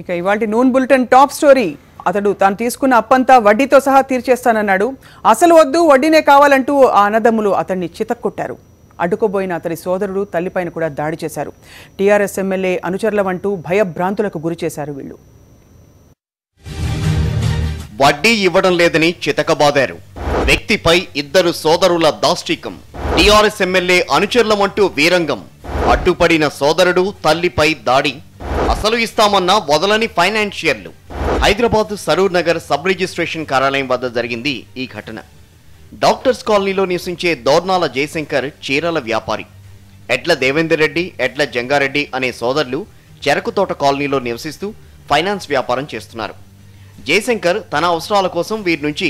ఇక ఇవాల్టి noon bulletin top story. అతడు తాను తీసుకున్న అప్పంతా వడ్డీతో సహా తీర్చేస్తానన్నాడు. అసలు వద్దు వడ్డీనే కావాలంటూ ఆ అన్నదమ్ములు అతన్ని చితక్కొట్టారు. అడ్డుకోబోయిన అతని సోదరుడు తల్లిపైన కూడా దాడి చేశారు. టీఆర్ఎస్ ఎమ్మెల్యే అనుచరులవంటూ భయభ్రాంతులకు గురి చేశారు వీళ్ళు. వడ్డీ ఇవ్వడం లేదని చితకబాదారు. వ్యక్తిపై ఇద్దరు సోదరుల దాష్టికం. TRS MLA అనుచరులమంటూ వీరంగం. అడ్డుపడిన సోదరుడు తల్లిపై దాడి. అసలు ఇస్తామన్న వదలని ఫైనాన్షియర్లు. హైదరాబాద్ సరూర్ నగర్ సబ్ రిజిస్ట్రేషన్ కార్యాలయం వద్ద జరిగింది ఈ ఘటన. డాక్టర్స్ కాలనీలో నివసించే దోర్నాల జయశంకర్ చీరల వ్యాపారి. ఎడ్ల దేవేందర్ రెడ్డి, ఎడ్ల జంగారెడ్డి అనే సోదరులు చెరకు తోట కాలనీలో నివసిస్తూ ఫైనాన్స్ వ్యాపారం చేస్తున్నారు. జయశంకర్ తన అవసరాల కోసం వీరి నుంచి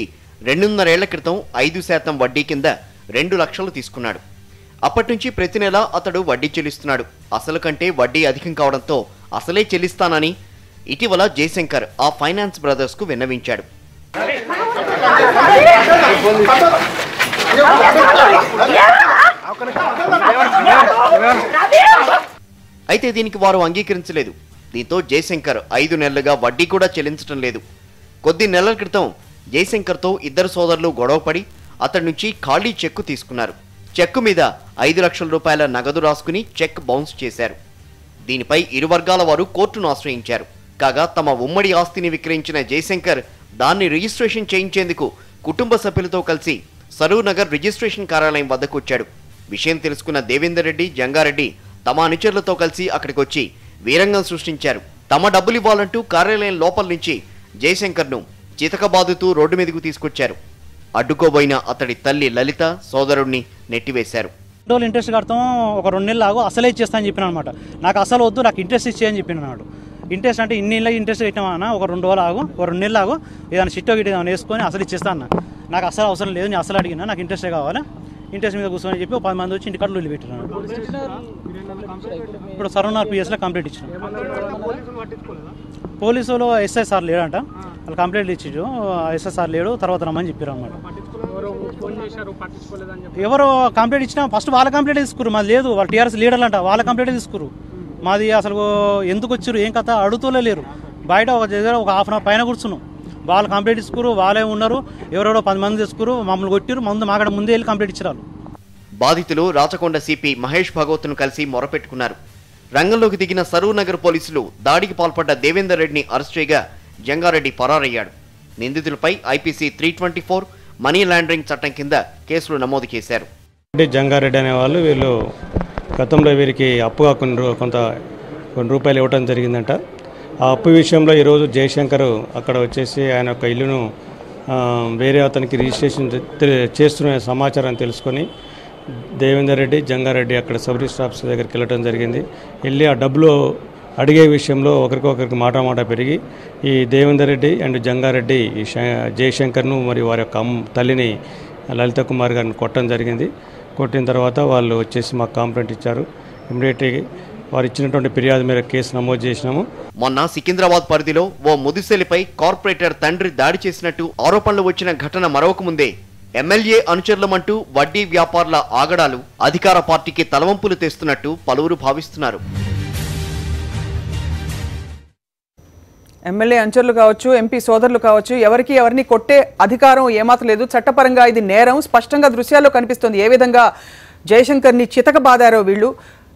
2.5 ఏళ్ల క్రితం 5% వడ్డీ కింద 2 లక్షలు తీసుకున్నాడు. అప్పటి నుంచి ప్రతి నెల అతడు వడ్డీ చెల్లిస్తున్నాడు. అసలు కంటే వడ్డీ అధికం కావడంతో అసలే చెల్లిస్తానని ఇటీవల జయశంకర్ ఆ ఫైనాన్స్ బ్రదర్స్ కు విన్నవించాడు. అయితే దీనికి వారు అంగీకరించలేదు. దీంతో జయశంకర్ 5 నెలలుగా వడ్డీ కూడా చెల్లించడం లేదు. కొద్ది నెలల క్రితం జయశంకర్తో ఇద్దరు సోదరులు గొడవపడి అతడి నుంచి ఖాళీ చెక్కు తీసుకున్నారు. చెక్కు మీద 5 లక్షల రూపాయల నగదు రాసుకుని చెక్ బౌన్స్ చేశారు. దీనిపై ఇరు వర్గాల వారు కోర్టును ఆశ్రయించారు. కాగా తమ ఉమ్మడి ఆస్తిని విక్రయించిన జయశంకర్ దాన్ని రిజిస్ట్రేషన్ చేయించేందుకు కుటుంబ సభ్యులతో కలిసి సరూర్ నగర్ రిజిస్ట్రేషన్ కార్యాలయం వద్దకు వచ్చాడు. విషయం తెలుసుకున్న దేవేందర్ రెడ్డి, జంగారెడ్డి తమ అనుచరులతో కలిసి అక్కడికి వచ్చి వీరంగం సృష్టించారు. తమ డబ్బులు ఇవ్వాలంటూ కార్యాలయం లోపల నుంచి జయశంకర్ను చితకబాదుతూ రోడ్డు మీదకు తీసుకొచ్చారు. అడ్డుకోబోయిన అతడి తల్లి లలిత సోదరుడిని నెట్టివేశారు. ఇంట్రెస్ట్ కడతాం, ఒక 2 నెలలు ఆగు, అసలే ఇచ్చేస్తా అని చెప్పిన అనమాట. నాకు అసలు వద్దు, నాకు ఇంట్రెస్ట్ ఇచ్చేయని చెప్పినాడు. ఇంట్రెస్ట్ అంటే ఇన్ని నెలలు ఇంట్రెస్ట్ పెట్టినామన్నా, ఒక 2 రోజులు ఆగు, ఒక 2 నెలలు ఆగు, ఏదైనా చిట్టో గిట్ట ఏదైనా వేసుకొని అసలు ఇచ్చేస్తా అన్న. నాకు అసలు అవసరం లేదు, నేను అసలు అడిగినా, నాకు ఇంట్రెస్టే కావాలి, ఇంట్రెస్ట్ మీద కూర్చొని చెప్పి 10 మంది వచ్చి ఇంటి కట్టలు వదిలిపెట్టినాను. ఇప్పుడు సరూర్ పిఎస్లో కంప్లీట్ ఇచ్చిన. పోలీసులు ఎస్ఐసార్ లేడంట, వాళ్ళు కంప్లైంట్ ఇచ్చిండు. ఎస్ఐసార్ లేడు, తర్వాత రమ్మని చెప్పారు అనమాట. ఎవరు కంప్లైంట్ ఇచ్చినా ఫస్ట్ వాళ్ళ కంప్లైంట్ తీసుకురు, మాది లేదు. వాళ్ళు టీఆర్ఎస్ లీడర్లు అంట, వాళ్ళ కంప్లైంట్ తీసుకురు. మాది అసలు ఎందుకు వచ్చారు ఏం కథ అడుగుతూనే లేరు. బయట ఒక దగ్గర ఒక హాఫ్ అన్ అవర్ పైన కూర్చున్నాం. వాళ్ళు కంప్లైంట్ తీసుకురు, వాళ్ళే ఉన్నారు. ఎవరెవరో 10 మంది తీసుకురు, మమ్మల్ని కొట్టిరు. మాకడ ముందే వెళ్ళి కంప్లైంట్ ఇచ్చారు. బాధితులు రాచకొండ సిపి మహేష్ భగవత్ను కలిసి మొరపెట్టుకున్నారు. రంగంలోకి దిగిన సరూర్ నగర్ పోలీసులు దాడికి పాల్పడ్డ దేవేందర్ రెడ్డిని అరెస్ట్ చేయగా జంగారెడ్డి పరారయ్యాడు. నిందితులపై ఐపీసీ 324 మనీ లాండరింగ్ చట్టం కింద కేసులు నమోదు చేశారు. జంగారెడ్డి అనేవాళ్ళు వీళ్ళు గతంలో వీరికి అప్పుగా కొన్ని రూపాయలు ఇవ్వడం జరిగిందంట. ఆ అప్పు విషయంలో ఈరోజు జయశంకర్ అక్కడ వచ్చేసి ఆయన యొక్క ఇల్లును వేరే అతనికి రిజిస్ట్రేషన్ చేస్తున్న సమాచారం తెలుసుకొని దేవేందర్ రెడ్డి, జంగారెడ్డి అక్కడ సబ్ రిజిస్టర్ ఆఫీస్ దగ్గరికి వెళ్ళడం జరిగింది. వెళ్ళి ఆ డబ్బులు అడిగే విషయంలో ఒకరికొకరికి మాట పెరిగి ఈ దేవేందర్ రెడ్డి అండ్ జంగారెడ్డి ఈ జయశంకర్ను మరియు వారి యొక్క తల్లిని లలిత కుమార్ గారిని కొట్టడం జరిగింది. కొట్టిన తర్వాత వాళ్ళు వచ్చేసి మాకు కంప్లైంట్ ఇచ్చారు. ఇమ్మీడియట్గా వారు ఇచ్చినటువంటి ఫిర్యాదు మేరకు కేసు నమోదు చేసినాము. మొన్న సికింద్రాబాద్ పరిధిలో ఓ ముదిసెలిపై కార్పొరేటర్ తండ్రి దాడి చేసినట్టు ఆరోపణలు వచ్చిన ఘటన మరొక ముందే ఎమ్మెల్యే అనుచరులమంటూ వడ్డీ వ్యాపారుల ఆగడాలు అధికార పార్టీకి తలవంపులు తెస్తున్నట్టు పలువురు భావిస్తున్నారు. ఎమ్మెల్యే అనుచరులు కావచ్చు, ఎంపీ సోదరులు కావచ్చు, ఎవరిని కొట్టే అధికారం ఏమాత్రం లేదు. చట్టపరంగా ఇది నేరం స్పష్టంగా దృశ్యాల్లో కనిపిస్తుంది. ఏ విధంగా జయశంకర్ని చితకబాదారో వీళ్ళు.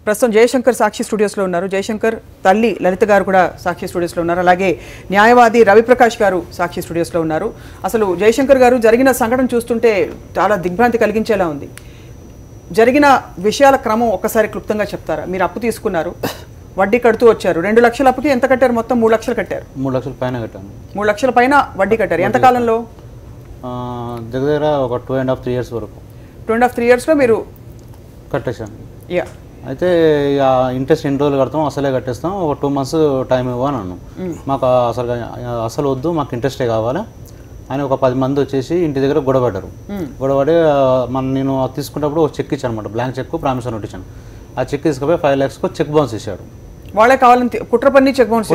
ప్రస్తుతం జయశంకర్ సాక్షి స్టూడియోస్లో ఉన్నారు. జయశంకర్ తల్లి లలిత గారు కూడా సాక్షి స్టూడియోస్లో ఉన్నారు. అలాగే న్యాయవాది రవిప్రకాష్ గారు సాక్షి స్టూడియోస్లో ఉన్నారు. అసలు జయశంకర్ గారు జరిగిన సంఘటన చూస్తుంటే చాలా దిగ్భ్రాంతి కలిగించేలా ఉంది. జరిగిన విషయాల క్రమం ఒక్కసారి క్లుప్తంగా చెప్తారా? మీరు అప్పు తీసుకున్నారు, వడ్డీ కడుతూ వచ్చారు. 2 లక్షల అప్పుకి ఎంత కట్టారు? మొత్తం 3 లక్షలు కట్టారు. 3 లక్షల పైన కట్టాను. 3 లక్షల పైన వడ్డీ కట్టారు. ఎంత కాలంలో? దగ్గర ఒక 2.5-3 ఇయర్స్ వరకు. 2.5-3 ఇయర్స్లో మీరు కట్టేశాను. యా. అయితే ఇంట్రెస్ట్ ఎన్ని రోజులు కడతాం, అసలే కట్టేస్తాం, ఒక 2 మంత్స్ టైం ఇవ్వను అన్నాను. మాకు అసలు వద్దు, మాకు ఇంట్రెస్టే కావాలి అని ఒక 10 మంది వచ్చేసి ఇంటి దగ్గర గొడవపడ్డారు. గొడవపడి నేను తీసుకున్నప్పుడు ఒక చెక్ ఇచ్చాను అనమాట, బ్లాంక్ చెక్ ప్రామిసర్ నోట్ ఇచ్చాను. ఆ చెక్ తీసుకుపోయి 5 lakhs చెక్ బౌన్స్ ఇచ్చాడు. వాళ్ళే కావాలని కుట్ర పని చెక్ బౌన్స్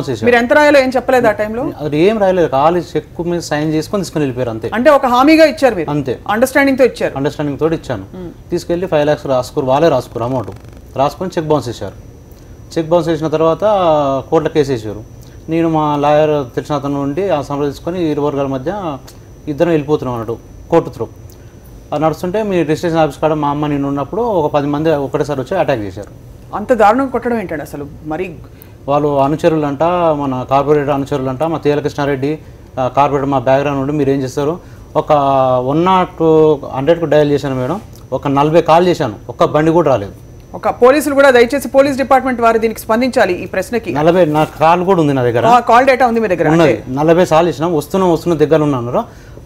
చేశారు. మీరు ఎంత రాయాలో ఏం చెప్పలేదు ఆ టైంలో? అది ఏం రాయలేదు, ఖాళీ చెక్ మీద సైన్ చేసుకొని తీసుకుని వెళ్ళిపోయారు అంతే. అంటే ఒక హామీగా ఇచ్చారు మీరు? అంతే, అండర్స్టాండింగ్ తో ఇచ్చారు. అండర్స్టాండింగ్ తోటి ఇచ్చాను. తీసుకెళ్లి 5 lakhs రాసుకురు, వాళ్ళే రాసుకురు, అమౌంట్ రాసుకొని చెక్ బౌన్స్ ఇచ్చారు. చెక్ బౌన్స్ చేసిన తర్వాత కోర్టులో కేసు వేసారు. నేను మా లాయర్ తెలిసిన అతను నుండి ఆ సంప్రదించుకొని ఇరు వర్గాల మధ్య ఇద్దరం వెళ్ళిపోతున్నాం అన్నట్టు కోర్టు త్రూ. అది నడుస్తుంటే మీ రిజిస్ట్రేషన్ ఆఫీస్ కాడ మా అమ్మ నేను ఉన్నప్పుడు ఒక 10 మంది ఒకటేసారి వచ్చి అటాక్ చేశారు. అంత దారుణంగా కొట్టడం ఏంటండి అసలు? మరి వాళ్ళు అనుచరులంట, మన కార్పొరేటర్ అనుచరులంట, మా తేల కృష్ణారెడ్డి కార్పొరేటర్ మా బ్యాక్గ్రౌండ్ నుండి మీరు ఏం చేస్తారు, ఒక 100కు డయల్ చేశాను మేడం, ఒక 40 కాల్ చేశాను, ఒక్క బండి కూడా రాలేదు. ఒక పోలీసులు కూడా దయచేసి పోలీస్ డిపార్ట్మెంట్ వారు దీనికి స్పందించాలి ఈ ప్రశ్నకి. 40 నా కాల్ కూడా ఉంది నా దగ్గర, కాల్ డేటా ఉంది మీ దగ్గర? ఉన్నది. 40 సార్లు ఇచ్చినాం, వస్తున్న దగ్గర ఉన్నారు.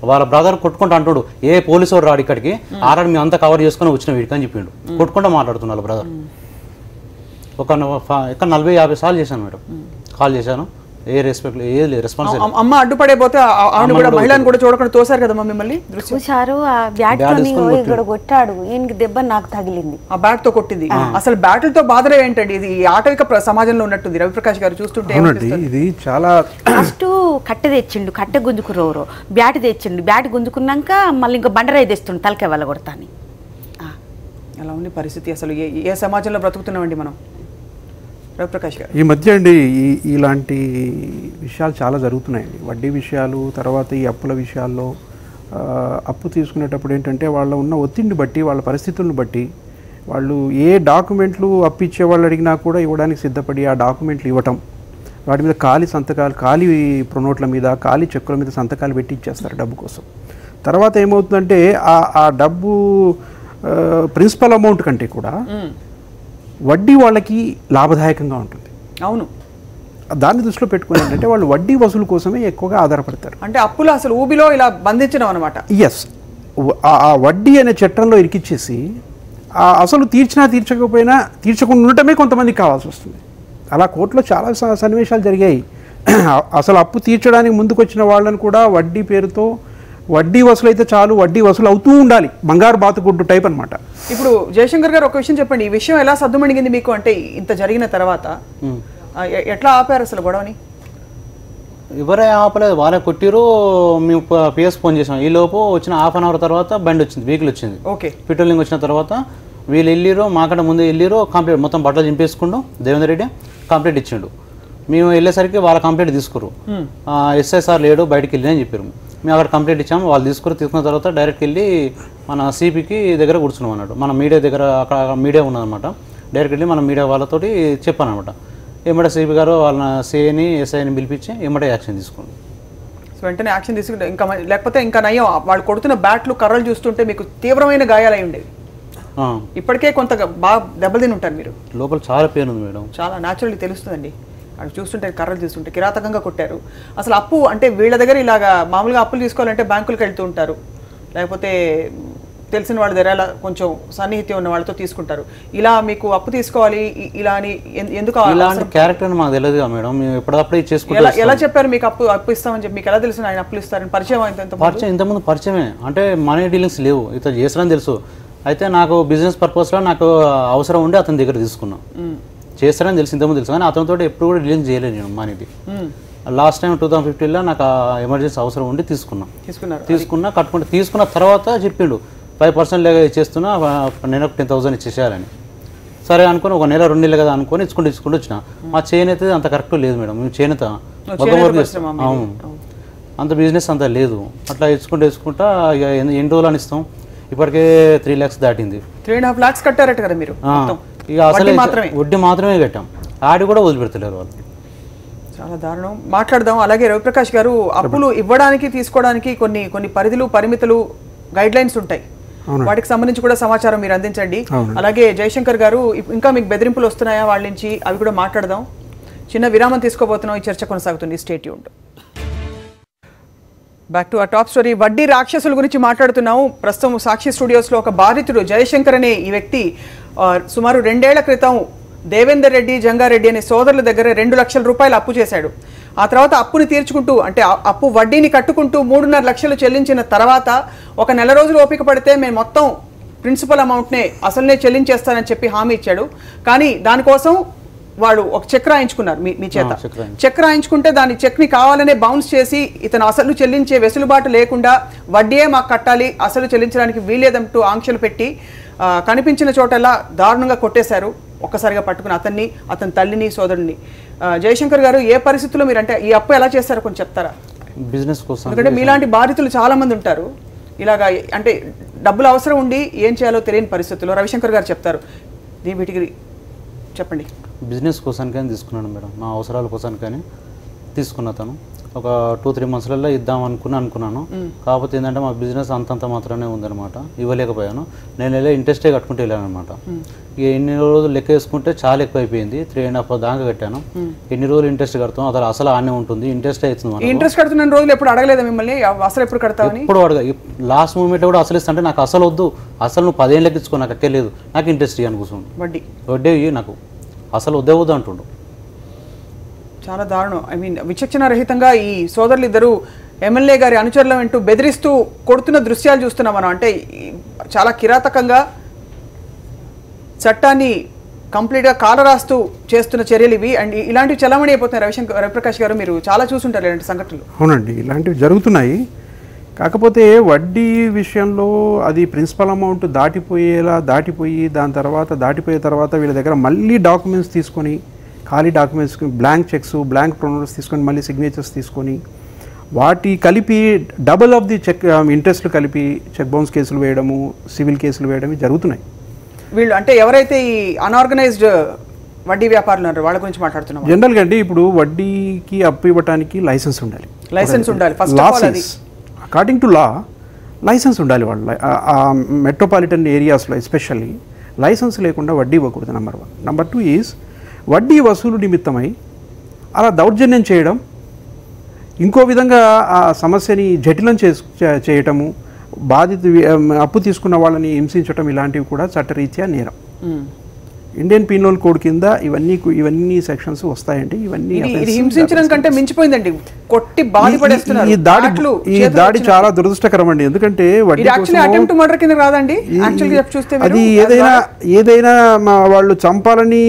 వాళ్ళ బ్రదర్ కొట్టుకుంటూ అంటాడు, ఏ పోలీసు వాడు రాడు ఇక్కడికి, ఆర్ఆర్ మేము అంతా కవర్ చేసుకుని వచ్చిన వీడికి అని చెప్పిండు. కొట్టుకుంటూ మాట్లాడుతున్నారు బ్రదర్. ఒక 40-50 సార్లు చేశాను మేడం, కాల్ చేశాను. ఏ రెస్పెక్ట్ ఏది లేదు, రెస్పాన్స్. అమ్మ అడ్డుపడైపోతే ఆవిడ కూడా మహిళను కూడా చూడకుండా తోసారు కదా మిమ్మల్ని? చూసారు, ఆ బ్యాట్ ఇక్కడ కొట్టాడు, ఈయనకి దెబ్బ నాకు తగిలింది, ఆ బ్యాట్ తో కొట్టింది. అసలు బ్యాట్లతో బాధలు ఏంటండి? ఇది ఆటవిక సమాజంలో ఉన్నట్టుంది రవిప్రకాష్ గారు చూస్తుంటే. ఇది చాలా ఫస్ట్ కట్టె తెచ్చిండు, కట్టె గుంజుకురోరు, బ్యాట్ తెచ్చిండు, బ్యాట్ గుంజుకున్నాక మళ్ళీ ఇంకో బండరాయి తెస్తుండు తలకే వాళ్ళ కొడతాని. అలా ఉంది పరిస్థితి. అసలు ఏ సమాజంలో బ్రతుకుతున్నామండి మనం రవిప్రకాష్ గారు? ఈ మధ్య అండి ఇలాంటి విషయాలు చాలా జరుగుతున్నాయండి. వడ్డీ విషయాలు, తర్వాత ఈ అప్పుల విషయాల్లో అప్పు తీసుకునేటప్పుడు ఏంటంటే వాళ్ళ ఉన్న ఒత్తిడిని బట్టి, వాళ్ళ పరిస్థితులను బట్టి వాళ్ళు ఏ డాక్యుమెంట్లు అప్పు ఇచ్చే వాళ్ళు అడిగినా కూడా ఇవ్వడానికి సిద్ధపడి ఆ డాక్యుమెంట్లు ఇవ్వటం, వాటి మీద ఖాళీ సంతకాలు, ఖాళీ ప్రొనోట్ల మీద, ఖాళీ చెక్కుల మీద సంతకాలు పెట్టి ఇచ్చేస్తారు డబ్బు కోసం. తర్వాత ఏమవుతుందంటే ఆ డబ్బు ప్రిన్సిపల్ అమౌంట్ కంటే కూడా వడ్డీ వాళ్ళకి లాభదాయకంగా ఉంటుంది. అవును, దాన్ని దృష్టిలో పెట్టుకుని ఏంటంటే వాళ్ళు వడ్డీ వసూలు కోసమే ఎక్కువగా ఆధారపడతారు. అంటే అప్పులు అసలు ఊబిలో ఇలా బంధించడం అనమాట. ఎస్, ఆ వడ్డీ అనే చట్టంలో ఇరికిచ్చేసి అసలు తీర్చకపోయినా తీర్చకుండా ఉండటమే కొంతమందికి కావాల్సి వస్తుంది. అలా కోర్టులో చాలా సన్నివేశాలు జరిగాయి. అసలు అప్పు తీర్చడానికి ముందుకు వచ్చిన వాళ్ళని కూడా వడ్డీ పేరుతో, వడ్డీ వసూలు అయితే చాలు, వడ్డీ వసూలు అవుతూ ఉండాలి, బంగారు బాతుగుడ్డు టైప్ అనమాట. ఇప్పుడు జయశంకర్ గారు ఒక విషయం చెప్పండి, ఈ విషయం ఎలా సద్దుమణిగింది మీకు? అంటే ఇంత జరిగిన తర్వాత ఎట్లా ఆపారు అసలు గొడవని? ఎవరే ఆపలేదు, వాళ్ళే కొట్టిరు. మేము పిఎస్ ఫోన్ చేసాం. ఈ లోపు వచ్చిన హాఫ్ అన్ అవర్ తర్వాత బండి వచ్చింది, వెహికల్ వచ్చింది. ఓకే, పెట్రోలింగ్ వచ్చిన తర్వాత వీళ్ళు వెళ్ళిరు, మాకంటే ముందు వెళ్ళిరు. కంప్లీట్ మొత్తం బట్టలు చింపేసుకుంటూ దేవేందర్ రెడ్డి కంప్లీట్ ఇచ్చిండు. మేము వెళ్ళేసరికి వాళ్ళ కంప్లీట్ తీసుకురు. ఎస్ఐసార్ లేడు, బయటకు వెళ్ళి అని చెప్పారు. మేము అక్కడ కంప్లీట్ ఇచ్చాము, వాళ్ళు తీసుకున్న తర్వాత డైరెక్ట్ వెళ్ళి మన సిపికి దగ్గర కూర్చున్నాం అన్నట్టు. మన మీడియా దగ్గర అక్కడ మీడియా ఉన్నదన్నమాట. డైరెక్ట్ వెళ్ళి మన మీడియా వాళ్ళతోటి చెప్పాను అనమాట. ఏమంటే సిపి గారు వాళ్ళ సిఐని ఎస్ఐని పిలిపించి ఏమంటే యాక్షన్ తీసుకోండి. సో వెంటనే యాక్షన్ తీసుకుంటే ఇంకా లేకపోతే ఇంకా నయ్యం, వాళ్ళు కొడుతున్న బ్యాట్లు కర్రలు చూస్తుంటే మీకు తీవ్రమైన గాయాలై ఉండేవి. ఇప్పటికే కొంత బాగా దెబ్బతిని ఉంటారు మీరు. లోపల చాలా పెయిన్ ఉంది మేడం, చాలా న్యాచురల్లీ తెలుస్తుందండి. అక్కడ చూస్తుంటే కర్రలు చూస్తుంటే కిరాతకంగా కొట్టారు. అసలు అప్పు అంటే వీళ్ళ దగ్గర ఇలాగా మామూలుగా అప్పులు తీసుకోవాలంటే బ్యాంకులకు వెళ్తూ ఉంటారు, లేకపోతే తెలిసిన వాళ్ళ దగ్గర కొంచెం సన్నిహిత్యం ఉన్న వాళ్ళతో తీసుకుంటారు. ఇలా మీకు అప్పు తీసుకోవాలి ఇలా అని ఎందుకు? ఇలాంటి క్యారెక్టర్ మాకు తెలియదు మేడం, మేము ఎప్పటికప్పుడే చేసుకుంటాం. ఎలా చెప్పారు మీకు అప్పు ఇస్తామని చెప్పి? మీకు ఎలా తెలుసు ఆయన అప్పులు ఇస్తారని? పరిచయం ఇంతకుముందు పరిచయమే, అంటే మనీ డీలింగ్స్ లేవు, ఇతను చేస్తారని తెలుసు. అయితే నాకు బిజినెస్ పర్పస్లో నాకు అవసరం ఉండి అతని దగ్గర తీసుకున్నాను. చేస్తారని తెలిసి ఇంతకుముందు తెలుసు, కానీ అతనితో ఎప్పుడు కూడా డీలింగ్ చేయలేదు నేను మనీది. లాస్ట్ టైం 2015లో నాకు ఎమర్జెన్సీ అవసరం ఉండి తీసుకున్నా కట్టుకుంటే తీసుకున్న తర్వాత చెప్పిండు 5% లేగా ఇచ్చేస్తున్నా, నెలకు 10,000 ఇచ్చేసేయాలని. సరే అనుకుని ఒక నెల 2 నెలలు కదా అనుకుని ఇచ్చుకుంటూ వచ్చిన. మా చేనేత అంత కరెక్ట్ లేదు మేడం, మేము చేనేత అవును అంత బిజినెస్ అంత లేదు. అట్లా ఇచ్చుకుంటా ఇక ఎన్ని రోజులు అని ఇస్తాం, ఇప్పటికే 3 lakhs దాటింది. 3.5 lakhs కట్టారట కదా మీరు? ఇక అసలు వడ్డీ మాత్రమే కట్టాం, ఆడి కూడా వదిలిపెడతలేరు వాళ్ళు. చాలా దారుణం. మాట్లాడదాం. అలాగే రవిప్రకాష్ గారు, అప్పులు ఇవ్వడానికి తీసుకోవడానికి కొన్ని పరిధులు, పరిమితులు, గైడ్ లైన్స్ ఉంటాయి. వాటికి సంబంధించి కూడా సమాచారం మీరు అందించండి. అలాగే జయశంకర్ గారు, ఇంకా మీకు బెదిరింపులు వస్తున్నాయా వాళ్ళ నుంచి? అవి కూడా మాట్లాడదాం. చిన్న విరామం తీసుకోబోతున్నాం, ఈ చర్చ కొనసాగుతుంది. Stay tuned. బ్యాక్ టు ఆ టాప్ స్టోరీ. వడ్డీ రాక్షసుల గురించి మాట్లాడుతున్నాము. ప్రస్తుతం సాక్షి స్టూడియోస్లో ఒక బాధితుడు జయశంకర్ అనే ఈ వ్యక్తి సుమారు 2 ఏళ్ల క్రితం దేవేందర్ రెడ్డి, జంగారెడ్డి అనే సోదరుల దగ్గర 2 లక్షల రూపాయలు అప్పు చేశాడు. ఆ తర్వాత అప్పుని తీర్చుకుంటూ, అంటే అప్పు వడ్డీని కట్టుకుంటూ 3.5 లక్షలు చెల్లించిన తర్వాత ఒక నెల రోజులు ఓపిక పడితే మేము మొత్తం ప్రిన్సిపల్ అమౌంట్నే అసలునే చెల్లించేస్తానని చెప్పి హామీ ఇచ్చాడు. కానీ దానికోసం వాడు ఒక చెక్ రాయించుకున్నారు మీ చేత. చెక్ రాయించుకుంటే దాని చెక్ని కావాలనే బౌన్స్ చేసి ఇతను అసలు చెల్లించే వెసులుబాటు లేకుండా వడ్డీయే మాకు కట్టాలి, అసలు చెల్లించడానికి వీలేదంటూ ఆంక్షలు పెట్టి కనిపించిన చోటల్లా దారుణంగా కొట్టేశారు. ఒక్కసారిగా పట్టుకుని అతని తల్లిని సోదరుని. జయశంకర్ గారు, ఏ పరిస్థితుల్లో మీరు అంటే ఈ అప్పు ఎలా చేస్తారో కొంచెం చెప్తారా? బిజినెస్ కోసం. ఎందుకంటే మీలాంటి బాధితులు చాలా మంది ఉంటారు, ఇలాగా అంటే డబ్బులు అవసరం ఉండి ఏం చేయాలో తెలియని పరిస్థితుల్లో. రవిశంకర్ గారు చెప్తారు, వీటికి చెప్పండి. బిజినెస్ కోసానికని తీసుకున్నాను మేడం, మా అవసరాల కోసానికని తీసుకున్నా. తను ఒక 2-3 మంత్స్లలో ఇద్దాం అనుకున్నాను. కాకపోతే ఏంటంటే మా బిజినెస్ అంతంత మాత్రమే ఉందన్నమాట, ఇవ్వలేకపోయాను. నేను వెళ్ళే ఇంట్రెస్టే కట్టుకుంటూ వెళ్ళాను అనమాట. ఇక ఎన్ని రోజులు లెక్క వేసుకుంటే చాలా ఎక్కువ అయిపోయింది, 3.5 దాకా కట్టాను. ఎన్ని రోజులు ఇంట్రెస్ట్ కడతాం, అసలు ఆనే ఉంటుంది, ఇంట్రెస్ట్ అవుతుంది. ఇంట్రెస్ట్ కడుతున్న రోజులు ఎప్పుడు అడగలేదా మిమ్మల్ని అసలు ఎప్పుడు కడతావని? ఇప్పుడు అడగ, లాస్ట్ మూమెంట్ కూడా అసలు ఇస్తుంటే నాకు అసలు వద్దు, అసలు నువ్వు 10 ఏళ్ళకి ఇచ్చుకో, నాకు అక్కర్లేదు, నాకు ఇంట్రెస్ట్ ఇవ్వను కూర్చోండి, వడ్డీ నాకు అసలు వద్దు అంటుండు. చాలా దారుణం. ఐ మీన్ విచక్షణ రహితంగా ఈ సోదరులు ఇద్దరు ఎమ్మెల్యే గారి అనుచరులు అంటూ బెదిరిస్తూ కొడుతున్న దృశ్యాలు చూస్తున్నాం మనం. అంటే చాలా కిరాతకంగా చట్టాన్ని కంప్లీట్గా కాలరాస్తూ చేస్తున్న చర్యలు ఇవి. అండ్ ఇలాంటివి చలామణి అయిపోతున్నాయి. రవిప్రకాష్ గారు, మీరు చాలా చూసుంటారు ఇలాంటి సంఘటనలు. అవునండి, ఇలాంటివి జరుగుతున్నాయి. కాకపోతే వడ్డీ విషయంలో అది ప్రిన్సిపల్ అమౌంట్ దాటిపోయి దాటిపోయే తర్వాత వీళ్ళ దగ్గర మళ్ళీ డాక్యుమెంట్స్ తీసుకొని, ఖాళీ డాక్యుమెంట్స్, బ్లాంక్ చెక్స్, బ్లాంక్ ప్రొనోట్స్ తీసుకొని, మళ్ళీ సిగ్నేచర్స్ తీసుకొని, వాటి కలిపి డబుల్ ఆఫ్ ది చెక్ ఇంట్రెస్ట్లు కలిపి చెక్ బౌన్స్ కేసులు వేయడము, సివిల్ కేసులు వేయడం జరుగుతున్నాయి. వీళ్ళు అంటే ఎవరైతే ఈ అన్ఆర్గనైజ్డ్ వడ్డీ వ్యాపారులు ఉన్నారో వాళ్ళ గురించి మాట్లాడుతున్నాం. జనరల్గా అండి, ఇప్పుడు వడ్డీకి అప్పు ఇవ్వడానికి లైసెన్స్ ఉండాలి. ఫస్ట్ ఆఫ్ ఆల్ అది అకార్డింగ్ టు లా లైసెన్స్ ఉండాలి. వాళ్ళు మెట్రోపాలిటన్ ఏరియాస్లో ఎస్పెషల్లీ లైసెన్స్ లేకుండా వడ్డీ ఇవ్వకూడదు. నెంబర్ 1. నెంబర్ 2 ఈజ్ వడ్డీ వసూలు నిమిత్తమై అలా దౌర్జన్యం చేయడం, ఇంకో విధంగా ఆ సమస్యని జటిలం చేయటము, అప్పు తీసుకున్న వాళ్ళని హింసించడం, ఇలాంటివి కూడా చట్టరీత్యా నేరం. ఇండియన్ పీనల్ కోడ్ కింద ఇవన్నీ సెక్షన్స్ వస్తాయండి. ఇవన్నీ హింసించడం కంటే మించిపోయిందండి, కొట్టి బాధపడేస్తున్నారు. ఈ దాడి చాలా దురదృష్టకరం అండి. ఎందుకంటే అది ఏదైనా వాళ్ళు చంపాలని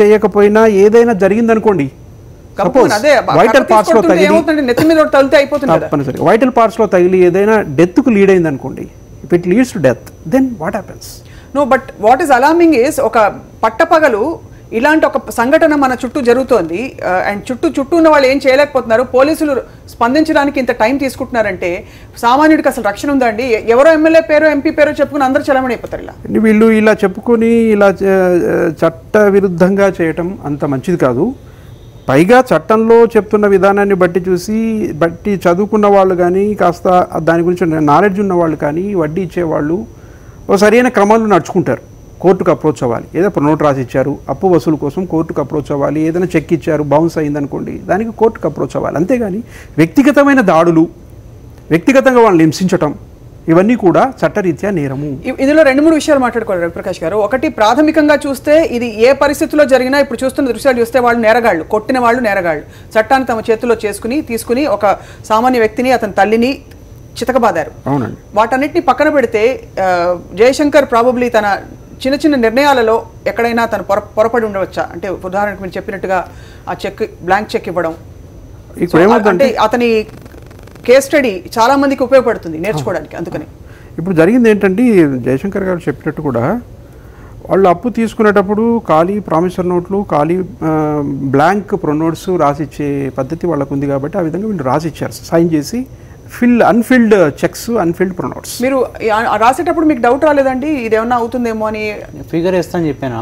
చేయకపోయినా ఏదైనా జరిగిందనుకోండి, వైటల్ పార్ట్స్ లో తగిలి ఏదైనా డెత్ కు లీడ్ అయింది అనుకోండి, if it leads to death, then what happens? No, but what is alarming is ఒక పట్టపగలు ఇలాంటి ఒక సంఘటన మన చుట్టూ జరుగుతోంది. అండ్ చుట్టూ ఉన్న వాళ్ళు ఏం చేయలేకపోతున్నారు. పోలీసులు స్పందించడానికి ఇంత టైం తీసుకుంటున్నారంటే సామాన్యుడికి అసలు రక్షణ ఉందా అండి? ఎవరో ఎమ్మెల్యే పేరు, ఎంపీ పేరు చెప్పుకుని అందరూ చలమణి అయిపోతారు. వీళ్ళు ఇలా చెప్పుకొని ఇలా చట్ట విరుద్ధంగా చేయటం అంత మంచిది కాదు. పైగా చట్టంలో చెప్తున్న విధానాన్ని బట్టి చదువుకున్న వాళ్ళు కానీ, కాస్త దాని గురించి నాలెడ్జ్ ఉన్న వాళ్ళు కానీ, వడ్డీ ఇచ్చేవాళ్ళు ఒక సరైన క్రమంలో నడుచుకుంటారు. కోర్టుకు అప్రోచ్ అవ్వాలి. ఏదో నోట్ రాసి ఇచ్చారు, అప్పు వసూలు కోసం కోర్టుకు అప్రోచ్ అవ్వాలి. ఏదైనా చెక్ ఇచ్చారు, బౌన్స్ అయిందనుకోండి, దానికి కోర్టుకు అప్రోచ్ అవ్వాలి. అంతేగాని వ్యక్తిగతమైన దాడులు, వ్యక్తిగతంగా వాళ్ళని హింసించటం, ఇవన్నీ కూడా చట్టరీత్యా నేరము. ఇందులో 2-3 విషయాలు మాట్లాడుకోవాలి రవిప్రకాష్ గారు. ఒకటి, ప్రాథమికంగా చూస్తే ఇది ఏ పరిస్థితుల్లో జరిగినా ఇప్పుడు చూస్తున్న దృశ్యాలు చూస్తే వాళ్ళు నేరగాళ్ళు, కొట్టిన వాళ్ళు నేరగాళ్ళు. చట్టాన్ని తమ చేతుల్లో తీసుకుని ఒక సామాన్య వ్యక్తిని, అతని తల్లిని చితకబాదారు. వాటన్నిటిని పక్కన పెడితే జయశంకర్ ప్రాబబ్లీ తన చిన్న నిర్ణయాలలో ఎక్కడైనా తను పొరపడి ఉండవచ్చా? అంటే ఉదాహరణకు మీరు చెప్పినట్టుగా ఆ బ్లాంక్ చెక్ ఇవ్వడం, అంటే అతని కేస్ స్టడీ చాలా మందికి ఉపయోగపడుతుంది నేర్చుకోవడానికి. అందుకని ఇప్పుడు జరిగింది ఏంటంటే, జయశంకర్ గారు చెప్పినట్టు కూడా వాళ్ళు అప్పు తీసుకునేటప్పుడు ఖాళీ ప్రామిసర్ నోట్లు, ఖాళీ బ్లాంక్ ప్రొనోట్స్ రాసిచ్చే పద్ధతి వాళ్ళకు ఉంది కాబట్టి ఆ విధంగా వీళ్ళు రాసిచ్చారు, సైన్ చేసి. Unfilled cheques, unfilled pronotes. మీరు రాసేటప్పుడు మీకు డౌట్ రాలేదండి ఇదేమన్నా అవుతుందేమో అని? ఫిగర్ వేస్తాను చెప్పాను,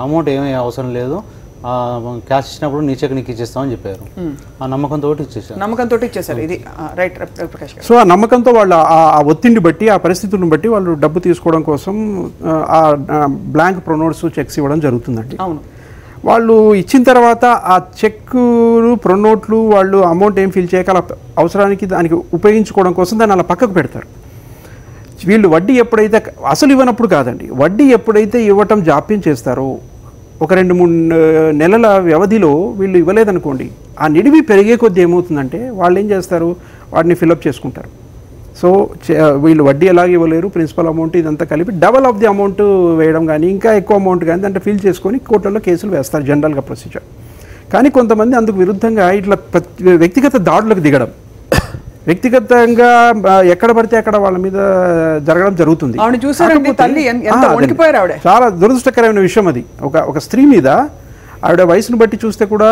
అమౌంట్ ఏమీ అవసరం లేదు, క్యాష్ ఇచ్చినప్పుడు నీ చెక్ నీకు ఇచ్చేస్తామని చెప్పారు. ఆ నమ్మకంతో ఇచ్చేసారు. ఇది రైట్ ప్రకాష్ గారు. సో ఆ నమ్మకంతో వాళ్ళు ఆ ఒత్తిడిని బట్టి, ఆ పరిస్థితులను బట్టి వాళ్ళు డబ్బు తీసుకోవడం కోసం ఆ బ్లాంక్ ప్రొనోట్స్, చెక్స్ ఇవ్వడం జరుగుతుందండి. అవును. వాళ్ళు ఇచ్చిన తర్వాత ఆ చెక్కులు, ప్రొనోట్లు వాళ్ళు అమౌంట్ ఏం ఫిల్ చేయక అవసరానికి దానికి ఉపయోగించుకోవడం కోసం దాన్ని అలా పక్కకు పెడతారు. వీళ్ళు వడ్డీ ఎప్పుడైతే అసలు ఇవ్వనప్పుడు కాదండి, వడ్డీ ఎప్పుడైతే ఇవ్వటం జాప్యం చేస్తారో, ఒక 2-3 నెలల వ్యవధిలో వీళ్ళు ఇవ్వలేదనుకోండి, ఆ నిడివి పెరిగే కొద్దీ ఏమవుతుందంటే వాళ్ళు ఏం చేస్తారు, వాటిని ఫిలప్ చేసుకుంటారు. సో వీళ్ళు వడ్డీ ఎలాగ ఇవ్వలేరు, ప్రిన్సిపల్ అమౌంట్ ఇదంతా కలిపి డబల్ ఆఫ్ ది అమౌంట్ వేయడం కానీ, ఇంకా ఎక్కువ అమౌంట్ కానీ దాంట్లో ఫిల్ చేసుకొని కోర్టుల్లో కేసులు వేస్తారు జనరల్గా ప్రొసీజర్. కానీ కొంతమంది అందుకు విరుద్ధంగా ఇట్లా వ్యక్తిగత దాడులకు దిగడం, వ్యక్తిగతంగా ఎక్కడ పడితే అక్కడ వాళ్ళ మీద జరగడం జరుగుతుంది. ఆవిడ చూసారండి, తల్లి ఎంత వణికిపోయారు ఆవిడ. చాలా దురదృష్టకరమైన విషయం అది. ఒక స్త్రీ మీద ఆవిడ వయసును బట్టి చూస్తే కూడా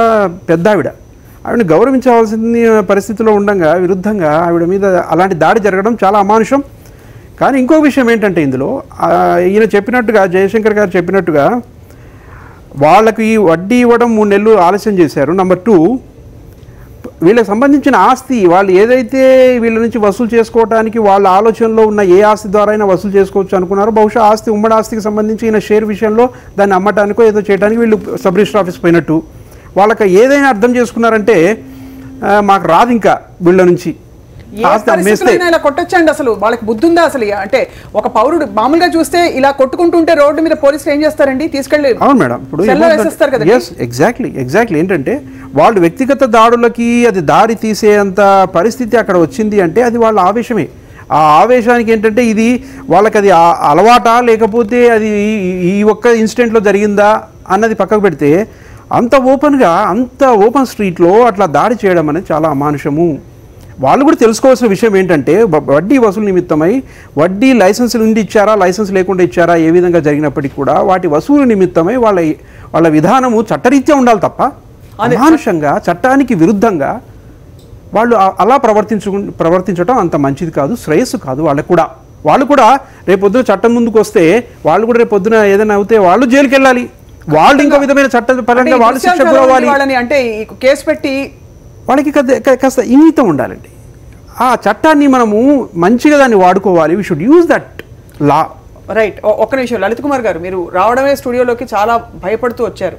పెద్ద ఆవిడని గౌరవించవలసిన పరిస్థితిలో ఉండగా విరుద్ధంగా ఆవిడ మీద అలాంటి దాడి జరగడం చాలా అమానుషం. కానీ ఇంకో విషయం ఏంటంటే ఇందులో ఈయన చెప్పినట్టుగా, జయశంకర్ గారు చెప్పినట్టుగా వాళ్ళకి ఈ వడ్డీ ఇవ్వడం 3 నెలలు ఆలస్యం చేశారు. నెంబర్ 2, వీళ్ళకి సంబంధించిన ఆస్తి వాళ్ళు ఏదైతే వీళ్ళ నుంచి వసూలు చేసుకోవడానికి వాళ్ళ ఆలోచనలో ఉన్న ఏ ఆస్తి ద్వారా అయినా వసూలు చేసుకోవచ్చు అనుకున్నారో, బహుశా ఆస్తి ఉమ్మడి ఆస్తికి సంబంధించి ఈయన షేర్ విషయంలో దాన్ని అమ్మటానికో ఏదో చేయడానికి వీళ్ళు సబ్ రిజిస్టర్ ఆఫీస్ పోయినట్టు వాళ్ళకి ఏదైనా అర్థం చేసుకున్నారంటే మాకు రాదు ఇంకా వీళ్ళ నుంచి ఇలా కొట్టొచ్చండి. అసలు వాళ్ళకి బుద్ధి ఉందా అసలు? అంటే ఒక పౌరుడు మామూలుగా చూస్తే ఇలా కొట్టుకుంటుంటే రోడ్డు మీద పోలీసులు ఏం చేస్తారండి? తీసుకెళ్ళి అవును మేడం, ఇప్పుడు ఎగ్జాక్ట్లీ ఏంటంటే వాళ్ళు వ్యక్తిగత దాడులకి అది దారి తీసేంత పరిస్థితి అక్కడ వచ్చింది అంటే అది వాళ్ళ ఆవేశమే. ఆ ఆవేశానికి ఏంటంటే ఇది వాళ్ళకి అది అలవాటా లేకపోతే అది ఈ ఒక్క ఇన్సిడెంట్లో జరిగిందా అన్నది పక్కకు పెడితే అంత ఓపెన్ స్ట్రీట్లో అట్లా దాడి చేయడం అనేది చాలా అమానుషము. వాళ్ళు కూడా తెలుసుకోవాల్సిన విషయం ఏంటంటే వడ్డీ వసూలు నిమిత్తమై వడ్డీ లైసెన్స్ నుండి ఇచ్చారా, లైసెన్స్ లేకుండా ఇచ్చారా, ఏ విధంగా జరిగినప్పటికీ కూడా వాటి వసూలు నిమిత్తమై వాళ్ళ విధానము చట్టరీత్యా ఉండాలి తప్ప అమానుషంగా చట్టానికి విరుద్ధంగా వాళ్ళు అలా ప్రవర్తించడం అంత మంచిది కాదు, శ్రేయస్సు కాదు వాళ్ళు కూడా రేపొద్దున చట్టం ముందుకు వస్తే వాళ్ళు కూడా రేపొద్దున ఏదైనా అవుతే వాళ్ళు జైలుకి వెళ్ళాలి. వాళ్ళు ఇంకో విధమైన చట్టపరంగా వాళ్ళు శిక్ష గురవ్వాలి. అంటే కేసు పెట్టి వాళ్ళకి కాస్త ఇంగితం ఉండాలండి. ఆ చట్టాన్ని మనము మంచిగా దాన్ని వాడుకోవాలి. We should use that law. Right. ఒక్క నిమిషం లలిత్ కుమార్ గారు, మీరు రావడమే స్టూడియోలోకి చాలా భయపడుతూ వచ్చారు.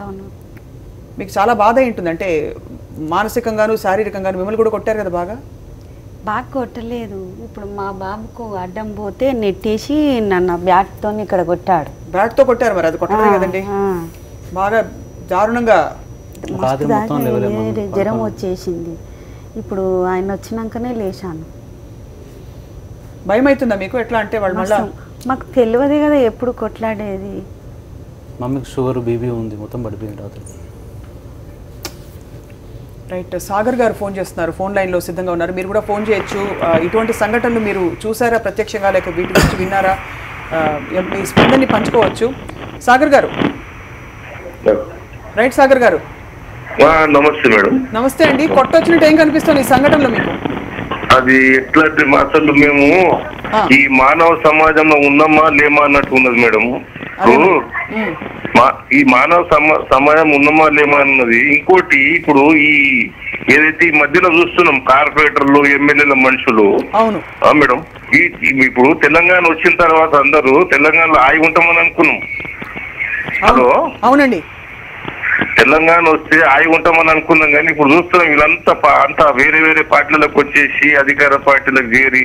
అవును, మీకు చాలా బాధ ఉంటుంది అంటే మానసికంగాను శారీరకంగాను. మిమ్మల్ని కూడా కొట్టారు కదా? బాగా కొట్టలేదు. ఇప్పుడు మా బాబుకు అడ్డం పోతే నెట్టేసి నన్ను బ్యాట్తో ఇక్కడ కొట్టాడు. బ్యాట్తో కొట్టారు? మరి అది కొట్టడే కదండి, బాగా దారుణంగా. జ్వరం వచ్చేసింది. ఇప్పుడు ఆయన వచ్చినాకనే లేచాను. భయం అవుతుందా మీకు? ఎట్లా అంటే వాళ్ళు మళ్ళీ మాకు తెలియదు కదా ఎప్పుడు కొట్లాడేది. మమ్మీకి షుగర్ బీపీ ఉంది, మొత్తం పడిపోయింది రాత్రి. రైట్. సాగర్ గారు ఫోన్ చేస్తున్నారు, ఫోన్ లైన్లో సిద్ధంగా ఉన్నారు. మీరు కూడా ఫోన్ చేయొచ్చు. ఇటువంటి సంఘటనలు మీరు చూసారా ప్రత్యక్షంగా, లేక వీటి గురించి విన్నారా? మీ స్పందనని పంచుకోవచ్చు. సాగర్ గారు. రైట్ సాగర్ గారు. నమస్తే మేడం. నమస్తే అండి. కొట్టొచ్చినట్టు ఏం కనిపిస్తుంది ఈ సంఘటనలో మీకు? అది ఎట్లాంటి అసలు మేము ఈ మానవ సమాజంలో ఉన్నామా లేమా అన్నట్టు ఉన్నది మేడం. ఈ మానవ సమాజం ఉన్నామా లేమా అన్నది. ఇంకోటి, ఇప్పుడు ఈ ఏదైతే ఈ మధ్యలో చూస్తున్నాం కార్పొరేటర్లు, ఎమ్మెల్యేల మనుషులు మేడం, ఇప్పుడు తెలంగాణ వచ్చిన తర్వాత అందరూ తెలంగాణలో ఆగి ఉంటామని అనుకున్నాం. హలో, అవునండి, తెలంగాణ వస్తే ఆగి ఉంటామని అనుకున్నాం. కానీ ఇప్పుడు చూస్తున్నాం వీళ్ళంతా వేరే వేరే పార్టీలకు వచ్చేసి అధికార పార్టీలకు చేరి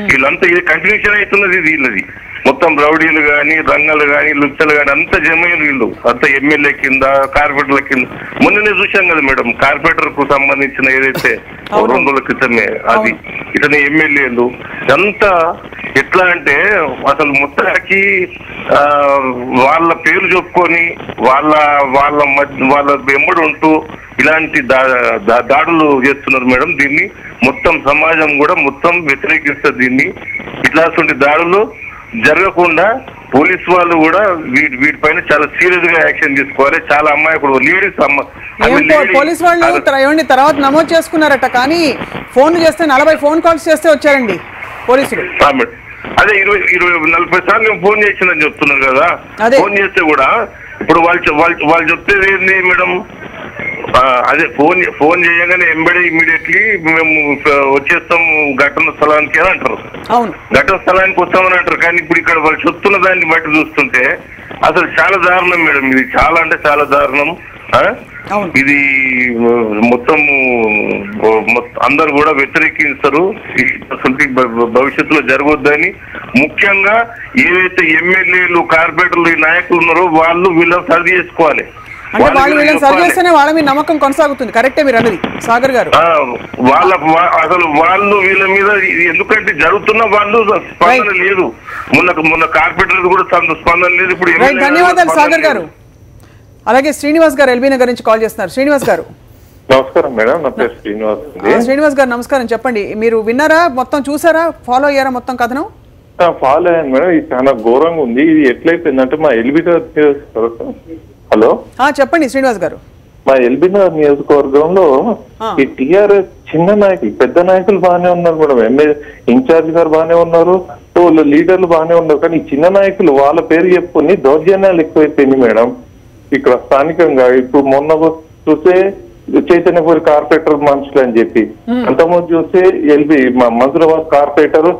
వీళ్ళంతా ఇది కంటిన్యూషన్ అవుతున్నది. వీళ్ళది మొత్తం రౌడీలు గాని, రంగాలు గాని, లుచ్చలు గాని అంతా జమైన వీళ్ళు అంతా ఎమ్మెల్యే కింద, కార్పొరేటర్ల కింద. మొన్ననే చూసాం కదా మేడం, కార్పొరేటర్ కు సంబంధించిన ఏదైతే 2 రోజుల క్రితమే అది ఇతని ఎమ్మెల్యేలు అంతా ఎట్లా అంటే అసలు మొత్తానికి వాళ్ళ పేరు చెప్పుకొని వాళ్ళ వెంబడి ఉంటూ ఇలాంటి దాడులు చేస్తున్నారు మేడం. దీన్ని మొత్తం సమాజం కూడా మొత్తం వ్యతిరేకిస్తుంది. దీన్ని ఇట్లాంటి దాడులు జరగకుండా పోలీసు వాళ్ళు కూడా వీటిపైన చాలా సీరియస్ గా యాక్షన్ తీసుకోవాలి. చాలా అమ్మాయికుడు లేడీస్ పోలీసు వాళ్ళు ఏమండి తర్వాత నమోదు చేసుకున్నారట, కానీ ఫోన్ చేస్తే 40 ఫోన్ కాల్స్ చేస్తే వచ్చారండి పోలీసులు. అదే 20-40 సార్లు మేము ఫోన్ చేసిందని చెప్తున్నారు కదా. ఫోన్ చేస్తే కూడా ఇప్పుడు వాళ్ళు చెప్పేది ఏంది మేడం, అదే ఫోన్ చేయగానే ఎంబడే ఇమ్మీడియట్లీ మేము వచ్చేస్తాం ఘటన స్థలానికి అని అంటారు. ఘటన స్థలానికి వస్తామని అంటారు. కానీ ఇప్పుడు ఇక్కడ వాళ్ళు చెప్తున్న దాన్ని బట్టి చూస్తుంటే అసలు చాలా దారుణం మేడం. ఇది చాలా అంటే చాలా దారుణం. ఇది మొత్తం అందరు కూడా వ్యతిరేకిస్తారు. భవిష్యత్తులో జరగొద్దని, ముఖ్యంగా ఏవైతే ఎమ్మెల్యేలు, కార్పొరేటర్లు, ఈ నాయకులు ఉన్నారో వాళ్ళు వీళ్ళని సరి చేసుకోవాలి. అంటే వాళ్ళు వీళ్ళని సరి చేస్తేనే వాళ్ళ మీద నమ్మకం కొనసాగుతుంది. కరెక్టే మీరు అన్నది సాగర్ గారు. అసలు వాళ్ళు వీళ్ళ మీద ఎందుకంటే జరుగుతున్న వాళ్ళు స్పందన లేదు. మొన్న కార్పొరేటర్ కూడా స్పందన లేదు. ఇప్పుడు ధన్యవాదాలు సాగర్ గారు. అలాగే శ్రీనివాస్ గారు ఎల్బీ నగర్ నుంచి కాల్ చేస్తున్నారు. శ్రీనివాస్ గారు. నమస్కారం మేడం, నా పేరు శ్రీనివాస్. శ్రీనివాస్ గారు నమస్కారం. చెప్పండి, మీరు విన్నారా, మొత్తం చూసారా, ఫాలో అయ్యారా మొత్తం కథనం? ఫాలో అయ్యాను మేడం. ఇది చాలా ఘోరంగా ఉంది. ఇది ఎట్లయిపోయిందంటే మా హలో చెప్పండి శ్రీనివాస్ గారు. మా ఎల్బీనగర్ నియోజకవర్గంలో ఈ టీఆర్ఎస్ చిన్న నాయకులు, పెద్ద నాయకులు బాగానే ఉన్నారు మేడం. ఎమ్మెల్యే ఇన్ఛార్జ్ గారు బాగానే ఉన్నారు, లీడర్లు బాగానే ఉన్నారు. కానీ చిన్న నాయకులు వాళ్ళ పేరు చెప్పుకొని దౌర్జన్యాలు ఎక్కువైపోయింది మేడం ఇక్కడ స్థానికంగా. ఇప్పుడు మొన్న చూస్తే చైతన్యపూరి కార్పొరేటర్ మనుషులు అని చెప్పి, అంతకుముందు చూస్తే ఎల్బీ మంజురాబాద్ కార్పొరేటర్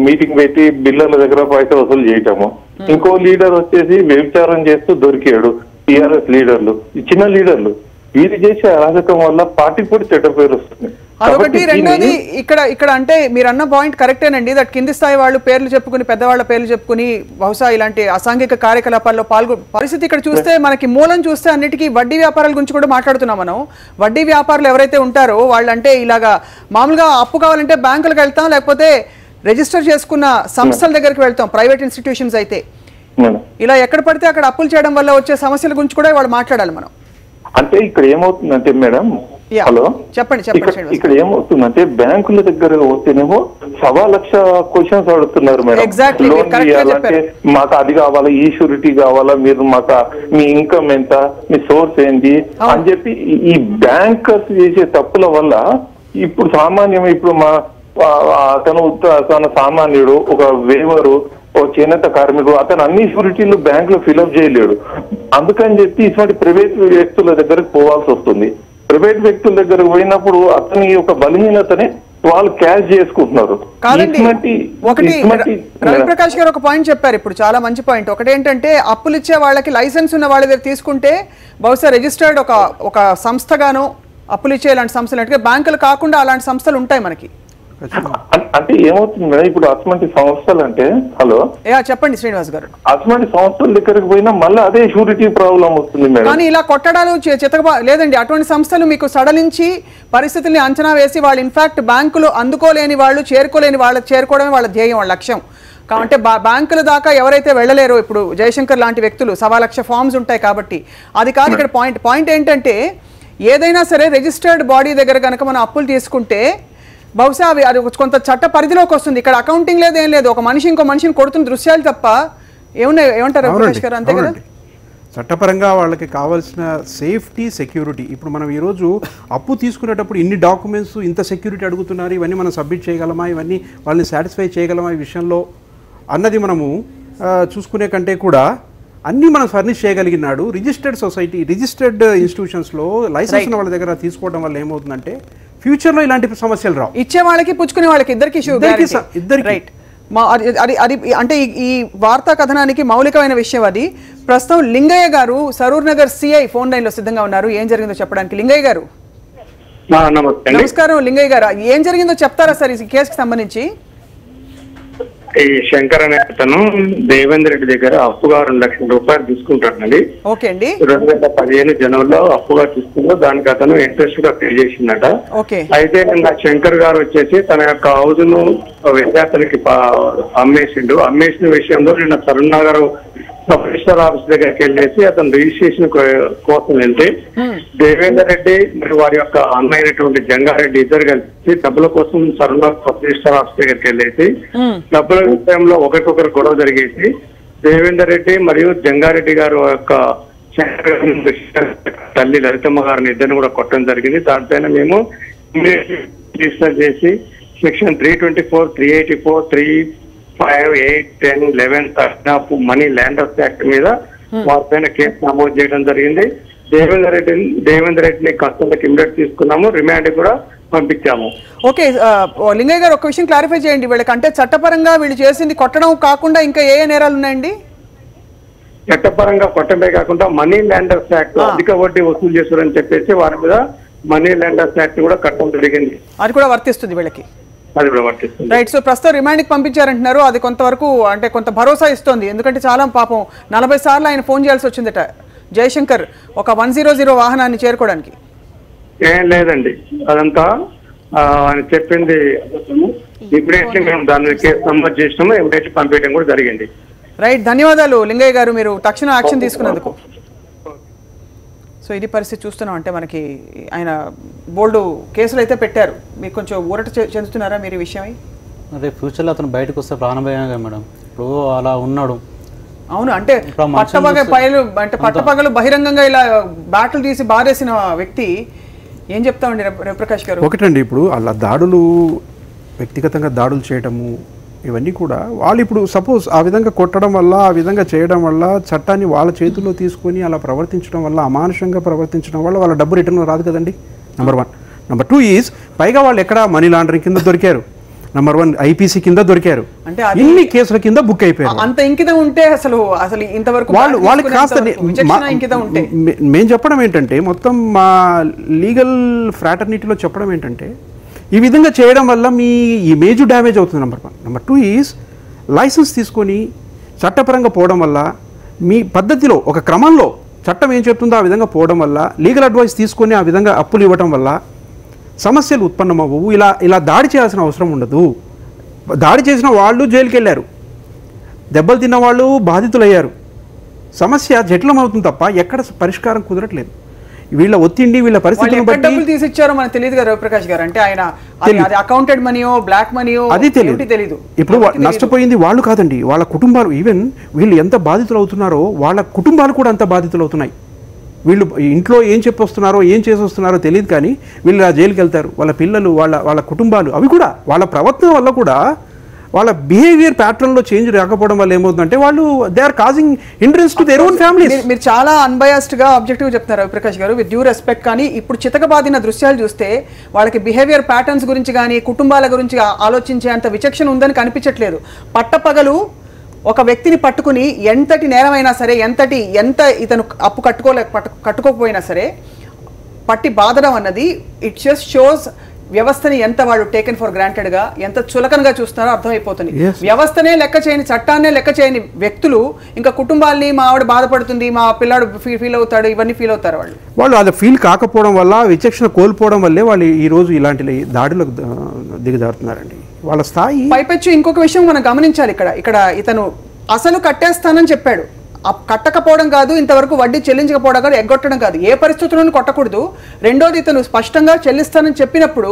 మీటింగ్ పెట్టి బిల్లర్ల దగ్గర పైసలు వసూలు చేయటము. ఇంకో లీడర్ వచ్చేసి వ్యభిచారం చేస్తూ దొరికాడు. టీఆర్ఎస్ లీడర్లు, ఈ చిన్న లీడర్లు వీరు చేసే అరాజకం వల్ల పార్టీ కూడా చెడ్డ పేరు వస్తుంది. అదొకటి. రెండోది ఇక్కడ అంటే మీరు అన్న పాయింట్ కరెక్టేనండి. దట్ కింది స్థాయి వాళ్ళు పేర్లు చెప్పుకుని, పెద్దవాళ్ళ పేర్లు చెప్పుకుని బహుశా ఇలాంటి అసాంఘిక కార్యకలాపాల్లో పరిస్థితి ఇక్కడ చూస్తే మనకి మూలం చూస్తే అన్నిటికీ వడ్డీ వ్యాపారాల గురించి కూడా మాట్లాడుతున్నాం మనం. వడ్డీ వ్యాపారులు ఎవరైతే ఉంటారో వాళ్ళంటే ఇలాగా మామూలుగా అప్పు కావాలంటే బ్యాంకులకు వెళ్తాం, లేకపోతే రిజిస్టర్ చేసుకున్న సంస్థల దగ్గరికి వెళ్తాం, ప్రైవేట్ ఇన్స్టిట్యూషన్స్ అయితే. ఇలా ఎక్కడ పడితే అక్కడ అప్పులు చేయడం వల్ల వచ్చే సమస్యల గురించి కూడా వాళ్ళు మాట్లాడాలి మనం. అంటే ఇక్కడ ఏమవుతుందంటే మేడం, హలో చెప్పండి. ఇక్కడ ఏమవుతుందంటే బ్యాంకుల దగ్గర పోతేనేమో 1,00,000 క్వశ్చన్స్ అడుగుతున్నారు మేడం. లోన్ ఇవ్వాలంటే మాకు అది కావాలా, ఈ షూరిటీ కావాలా, మీరు మాకు మీ ఇన్కమ్ ఎంత, మీ సోర్స్ ఏంటి అని చెప్పి ఈ బ్యాంకర్స్ చేసే తప్పుల వల్ల ఇప్పుడు సామాన్యం, ఇప్పుడు మా తన సామాన్యుడు, ఒక వేవరు, ఓ చేనేత కార్మికుడు, అతను అన్ని షూరిటీలు బ్యాంక్ లో ఫిల్అప్ చేయలేడు. అందుకని చెప్పి ఇటువంటి ప్రైవేట్ వ్యక్తుల దగ్గరకు పోవాల్సి వస్తుంది. ప్రైవేట్ వ్యక్తుల దగ్గరకు పోయినప్పుడు అతని యొక్క బలహీనతని వాళ్ళు క్యాష్ చేసుకుంటున్నారు. ఒకటి రవిప్రకాష్ గారు ఒక పాయింట్ చెప్పారు ఇప్పుడు, చాలా మంచి పాయింట్. ఒకటి ఏంటంటే అప్పులు ఇచ్చే వాళ్ళకి లైసెన్స్ ఉన్న వాళ్ళ దగ్గర తీసుకుంటే బహుశా రిజిస్టర్డ్ ఒక సంస్థగానో అప్పులు ఇచ్చే ఇలాంటి సంస్థలు, అంటే బ్యాంకులు కాకుండా అలాంటి సంస్థలు ఉంటాయి మనకి. అంటే ఏమవుతుంది మేడం, ఇప్పుడు అటువంటి సంస్థలు అంటే, హలో చెప్పండి శ్రీనివాస్ గారు, అటువంటి సంస్థల దగ్గరకు పోయినా మళ్ళీ అదే షూరిటీ ప్రాబ్లం వస్తుంది మేడం. కానీ ఇలా కొట్టడాలు లేదండి, అటువంటి సంస్థలు మీకు సడలించి పరిస్థితుల్ని అంచనా వేసి వాళ్ళు ఇన్ఫాక్ట్ బ్యాంకులు అందుకోలేని వాళ్ళు, చేరుకోలేని వాళ్ళకి చేరుకోవడమే వాళ్ళ ధ్యేయం, వాళ్ళ లక్ష్యం. కాబట్టి బ్యాంకుల దాకా ఎవరైతే వెళ్ళలేరో, ఇప్పుడు జయశంకర్ లాంటి వ్యక్తులు 1,00,000 ఫామ్స్ ఉంటాయి కాబట్టి అది కాదు ఇక్కడ పాయింట్ ఏంటంటే, ఏదైనా సరే రిజిస్టర్డ్ బాడీ దగ్గర కనుక మనం అప్పులు తీసుకుంటే బహుశా అది కొంత చట్ట పరిధిలోకి వస్తుంది. ఇక్కడ అకౌంటింగ్ లేదు, ఏం లేదు, ఒక మనిషి ఇంకో మనిషిని కొడుతున్న దృశ్యాలు తప్ప ఏమంటారు రవిప్రకాష్ గారు? అంతే కదా, చట్టపరంగా వాళ్ళకి కావాల్సిన సేఫ్టీ, సెక్యూరిటీ. ఇప్పుడు మనం ఈరోజు అప్పు తీసుకునేటప్పుడు ఇన్ని డాక్యుమెంట్స్, ఇంత సెక్యూరిటీ అడుగుతున్నారు, ఇవన్నీ మనం సబ్మిట్ చేయగలమా, ఇవన్నీ వాళ్ళని సాటిస్ఫై చేయగలమా ఈ విషయంలో అన్నది మనము చూసుకునే కంటే కూడా అన్నీ మనం ఫర్నిష్ చేయగలిగినాడు. రిజిస్టర్డ్ సొసైటీ, రిజిస్టర్డ్ ఇన్స్టిట్యూషన్స్లో లైసెన్స్ ఉన్న వాళ్ళ దగ్గర తీసుకోవడం వల్ల ఏమవుతుందంటే ఫ్యూచర్లో ఇలాంటి సమస్యలు రావు. ఇచ్చే వాళ్ళకి, పుచ్చుకునే వాళ్ళకి ఇద్దరికి రైట్. అది అంటే ఈ వార్తా కథనానికి మౌలికమైన విషయం అది. ప్రస్తుతం లింగయ్య గారు Saroor Nagar CI phone line లో సిద్ధంగా ఉన్నారు, ఏం జరిగిందో చెప్పడానికి. లింగయ్య గారు నమస్కారం. లింగయ్య గారు, ఏం జరిగిందో చెప్తారా సార్ ఈ కేసుకి సంబంధించి? ఈ శంకర్ అనే అతను దేవేందర్ రెడ్డి దగ్గర అప్పుగా 2 లక్షల రూపాయలు తీసుకుంటాడండి. 2015 జనవరిలో అప్పుగా తీసుకుంటూ దానికి అతను ఇంట్రెస్ట్ గా పే చేసిందట. అయితే నిన్న శంకర్ గారు వచ్చేసి తన యొక్క హౌస్ ను విద్యార్థులకి అమ్మేసిన విషయంలో నిన్న కరీంనగర్ సబ్ రిజిస్టర్ ఆఫీస్ దగ్గరికి వెళ్ళేసి అతను రిజిస్ట్రేషన్ కోసం వెళ్తే దేవేందర్ రెడ్డి మరియు వారి యొక్క అన్న అయినటువంటి జంగారెడ్డి ఇద్దరు కలిసి డబ్బుల కోసం కరీంనగర్ సబ్ రిజిస్టర్ ఆఫీస్ దగ్గరికి వెళ్ళేసి డబ్బుల విషయంలో ఒకరికొకరు గొడవ జరిగేసి దేవేందర్ రెడ్డి మరియు జంగారెడ్డి గారు యొక్క తల్లి లలితమ్మ గారిని ఇద్దరిని కూడా కొట్టడం జరిగింది. దానిపైన మేము రిజిస్టర్ చేసి section 324, 384, 3, 5, 8, 10, 11 of money landers act మీద వారిపైన కేసు నమోదు చేయడం జరిగింది. దేవేందర్ రెడ్డిని కస్టడీకి ఇమిడియట్ తీసుకున్నాము, రిమాండ్ కూడా పంపించాము. ఓకే లింగయ్య గారు, ఒక విషయం క్లారిఫై చేయండి. వీళ్ళకి అంటే చట్టపరంగా వీళ్ళు చేసింది కొట్టడం కాకుండా ఇంకా ఏ నేరాలు ఉన్నాయండి? చట్టపరంగా కొట్టడమే కాకుండా మనీ ల్యాండర్స్ యాక్ట్, అధిక వడ్డీ వసూలు చేస్తారని చెప్పేసి వారి మీద మనీ ల్యాండర్స్ యాక్ట్ కూడా కట్టడం జరిగింది. అది కూడా వర్తిస్తుంది వీళ్ళకి. రైట్. సో ప్రస్తుతం రిమాండ్కి పంపించారంటున్నారు. అది కొంతవరకు అంటే కొంత భరోసా ఇస్తుంది. ఎందుకంటే చాలా పాపం 40 సార్లు ఆయన ఫోన్ చేయాల్సి వచ్చిందట జయశంకర్ ఒక 100 వాహనాన్ని చేరుకోవడానికి. ఏం లేదండి, అదంతా ఆయన చెప్పింది. ఇమీడియట్లీ మేము దాని కేసు నమోదు చేసినాము, ఇమీడియట్లీ పంపించడం కూడా జరిగింది. రైట్, ధన్యవాదాలు లింగయ్య గారు, మీరు తక్షణ యాక్షన్ తీసుకున్నందుకు. సో ఇది పరిస్థితి చూస్తున్నాం. అంటే మనకి ఆయన బోల్డ్ కేసులు అయితే పెట్టారు. మీరు కొంచెం ఊరట చెందుతున్నారా మీరు ఈ విషయం? రేపు ఫ్యూచర్లో అతను బయటకు వస్తే ప్రాణభయంగా మేడం. ఇప్పుడు అలా ఉన్నాడు. అవును, అంటే పట్టపగలు బహిరంగంగా ఇలా బ్యాట్లు తీసి బారేసిన వ్యక్తి ఏం చెప్తామండి రవిప్రకాష్ గారు? ఒకటండి, ఇప్పుడు అలా దాడులు, వ్యక్తిగతంగా దాడులు చేయటము ఇవన్నీ కూడా వాళ్ళు ఇప్పుడు సపోజ్ ఆ విధంగా కొట్టడం వల్ల, ఆ విధంగా చేయడం వల్ల, చట్టాన్ని వాళ్ళ చేతుల్లో తీసుకొని అలా ప్రవర్తించడం వల్ల, అమానుషంగా ప్రవర్తించడం వల్ల వాళ్ళ డబ్బు రిటర్న్ రాదు కదండి. నెంబర్ 1. నెంబర్ 2 ఈజ్ పైగా వాళ్ళు ఎక్కడ మనీ లాండరింగ్ కింద దొరికారు, నెంబర్ 1 ఐపీసీ కింద దొరికారు, అంటే ఇన్ని కేసుల కింద బుక్ అయిపోయారు. అంత ఇంకితం ఉంటే అసలు ఇంతవరకు వాళ్ళకి కాస్త మేము చెప్పడం ఏంటంటే, మొత్తం మా లీగల్ ఫ్రాటర్నిటీలో చెప్పడం ఏంటంటే, ఈ విధంగా చేయడం వల్ల మీ ఇమేజ్ డ్యామేజ్ అవుతుంది. నెంబర్ 1. నెంబర్ 2 ఈజ్ లైసెన్స్ తీసుకొని చట్టపరంగా పోవడం వల్ల, మీ పద్ధతిలో ఒక క్రమంలో చట్టం ఏం చెప్తుందో ఆ విధంగా పోవడం వల్ల, లీగల్ అడ్వైస్ తీసుకొని ఆ విధంగా అప్పులు ఇవ్వడం వల్ల సమస్యలు ఉత్పన్నమవ్వవు. ఇలా దాడి చేయాల్సిన అవసరం ఉండదు. దాడి చేసిన వాళ్ళు జైలుకి వెళ్ళారు, దెబ్బలు తిన్న వాళ్ళు బాధితులయ్యారు. సమస్య జటిలం అవుతుంది తప్ప ఎక్కడ పరిష్కారం కుదరట్లేదు. వీళ్ళ ఒత్తిడి, వీళ్ళ పరిస్థితులను బట్టి డబ్బులు తీసిచ్చారో మనకు తెలియదు కదా రవిప్రకాష్ గారు. అంటే ఆయన అది అకౌంటెడ్ మనీయో బ్లాక్ మనీయో అది తెలియదు. ఇప్పుడు నష్టపోయింది వాళ్ళు కాదండి, వాళ్ళ కుటుంబాలు. ఈవెన్ వీళ్ళు ఎంత బాధితులు అవుతున్నారో వాళ్ళ కుటుంబాలు కూడా అంత బాధితులు అవుతున్నాయి. వీళ్ళు ఇంట్లో ఏం చెప్పొస్తున్నారో ఏం చేసి వస్తున్నారో తెలియదు, కానీ వీళ్ళు ఆ జైలుకి వెళ్తారు. వాళ్ళ పిల్లలు, వాళ్ళ కుటుంబాలు, అవి కూడా వాళ్ళ ప్రవర్తన వల్ల కూడా, వాళ్ళ బిహేవియర్ ప్యాటర్న్లో చేంజ్ రాకపోవడం వల్ల ఏమవుతుందంటే వాళ్ళు they are causing hindrance to their own families. మీరు చాలా అన్బయాస్డ్గా ఆబ్జెక్టివ్ చెప్తున్నారు రవిప్రకాష్ గారు, విత్ డ్యూ రెస్పెక్ట్. కానీ ఇప్పుడు చితకబాదిన దృశ్యాలు చూస్తే వాళ్ళకి బిహేవియర్ ప్యాటర్న్స్ గురించి కానీ కుటుంబాల గురించి ఆలోచించే అంత విచక్షణ ఉందని కనిపించట్లేదు. పట్టపగలు ఒక వ్యక్తిని పట్టుకుని ఎంతటి నేరమైనా సరే, ఎంత ఇతను అప్పు కట్టుకోకపోయినా సరే పట్టి బాధడం అన్నది ఇట్ జస్ట్ షోస్ వ్యవస్థని ఎంత వాళ్ళు టేకెన్ ఫర్ గ్రాంటెడ్గా, ఎంత చులకనగా చూస్తున్నారో అర్థమైపోతుంది. వ్యవస్థనే లెక్క చేయని, చట్టాన్నే లెక్క చేయని వ్యక్తులు ఇంకా కుటుంబాల్ని, మా ఆవిడ బాధపడుతుంది, మా పిల్లాడు ఫీల్ అవుతాడు, ఇవన్నీ ఫీల్ అవుతారు వాళ్ళు అది ఫీల్ కాకపోవడం వల్ల, విచక్షణ కోల్పోవడం వల్లే వాళ్ళు ఈ రోజు ఇలాంటి దాడులకు దిగజారుతున్నారండి. వాళ్ళ స్థాయి పైపెచ్చు. ఇంకొక విషయం మనం గమనించాలి. ఇక్కడ ఇతను అసలు కట్టేస్తానని చెప్పాడు. కట్టకపోవడం కాదు, ఇంతవరకు వడ్డీ చెల్లించకపోవడం కాదు, ఎగ్గొట్టడం కాదు, ఏ పరిస్థితుల్లోనూ కొట్టకూడదు. రెండోది, ఇతను స్పష్టంగా చెల్లిస్తానని చెప్పినప్పుడు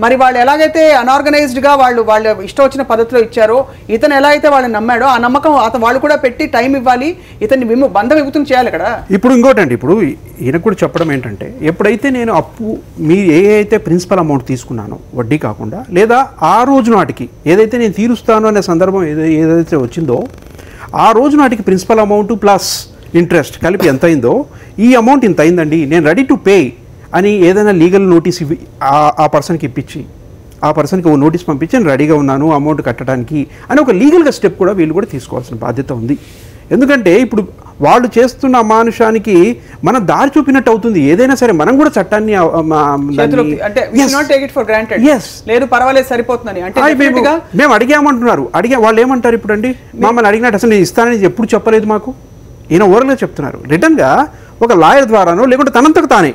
మరి వాళ్ళు ఎలాగైతే అన్ఆర్గనైజ్డ్గా వాళ్ళ ఇష్టం వచ్చిన పద్ధతిలో ఇచ్చారో, ఇతను ఎలా అయితే వాళ్ళని నమ్మాడో ఆ నమ్మకం వాళ్ళు కూడా పెట్టి టైం ఇవ్వాలి, ఇతన్ని బంధ విముక్తం చేయాలి ఇక్కడ. ఇప్పుడు ఇంకోటండి, ఇప్పుడు ఈయన కూడా చెప్పడం ఏంటంటే, ఎప్పుడైతే నేను అప్పు మీరు అయితే ప్రిన్సిపల్ అమౌంట్ తీసుకున్నానో వడ్డీ కాకుండా, లేదా ఆ రోజు నాటికి ఏదైతే నేను తీరుస్తాను అనే సందర్భం ఏదైతే వచ్చిందో ఆ రోజు నాటికి ప్రిన్సిపల్ అమౌంట్ ప్లస్ ఇంట్రెస్ట్ కలిపి ఎంత అయిందో, ఈ అమౌంట్ ఇంత అయిందండి, నేను రెడీ టు పే అని ఏదైనా లీగల్ నోటీస్ ఇవ్వి ఆ పర్సన్కి ఇప్పించి, ఆ పర్సన్కి ఓ నోటీస్ పంపించి నేను రెడీగా ఉన్నాను అమౌంట్ కట్టడానికి అని ఒక లీగల్గా స్టెప్ కూడా వీళ్ళు కూడా తీసుకోవాల్సిన బాధ్యత ఉంది. ఎందుకంటే ఇప్పుడు వాళ్ళు చేస్తున్న అమానుషానికి మనం దారి చూపినట్టు అవుతుంది. ఏదైనా సరే మనం కూడా చట్టాన్ని మేము అడిగామంటున్నారు. వాళ్ళు ఏమంటారు ఇప్పుడు అండి, మమ్మల్ని అడిగినట్టు అసలు నేను ఇస్తానని ఎప్పుడు చెప్పలేదు మాకు. ఈయన ఓరల్గా చెప్తున్నారు. రిటర్న్గా ఒక లాయర్ ద్వారానో లేకుంటే తనంతకు తానే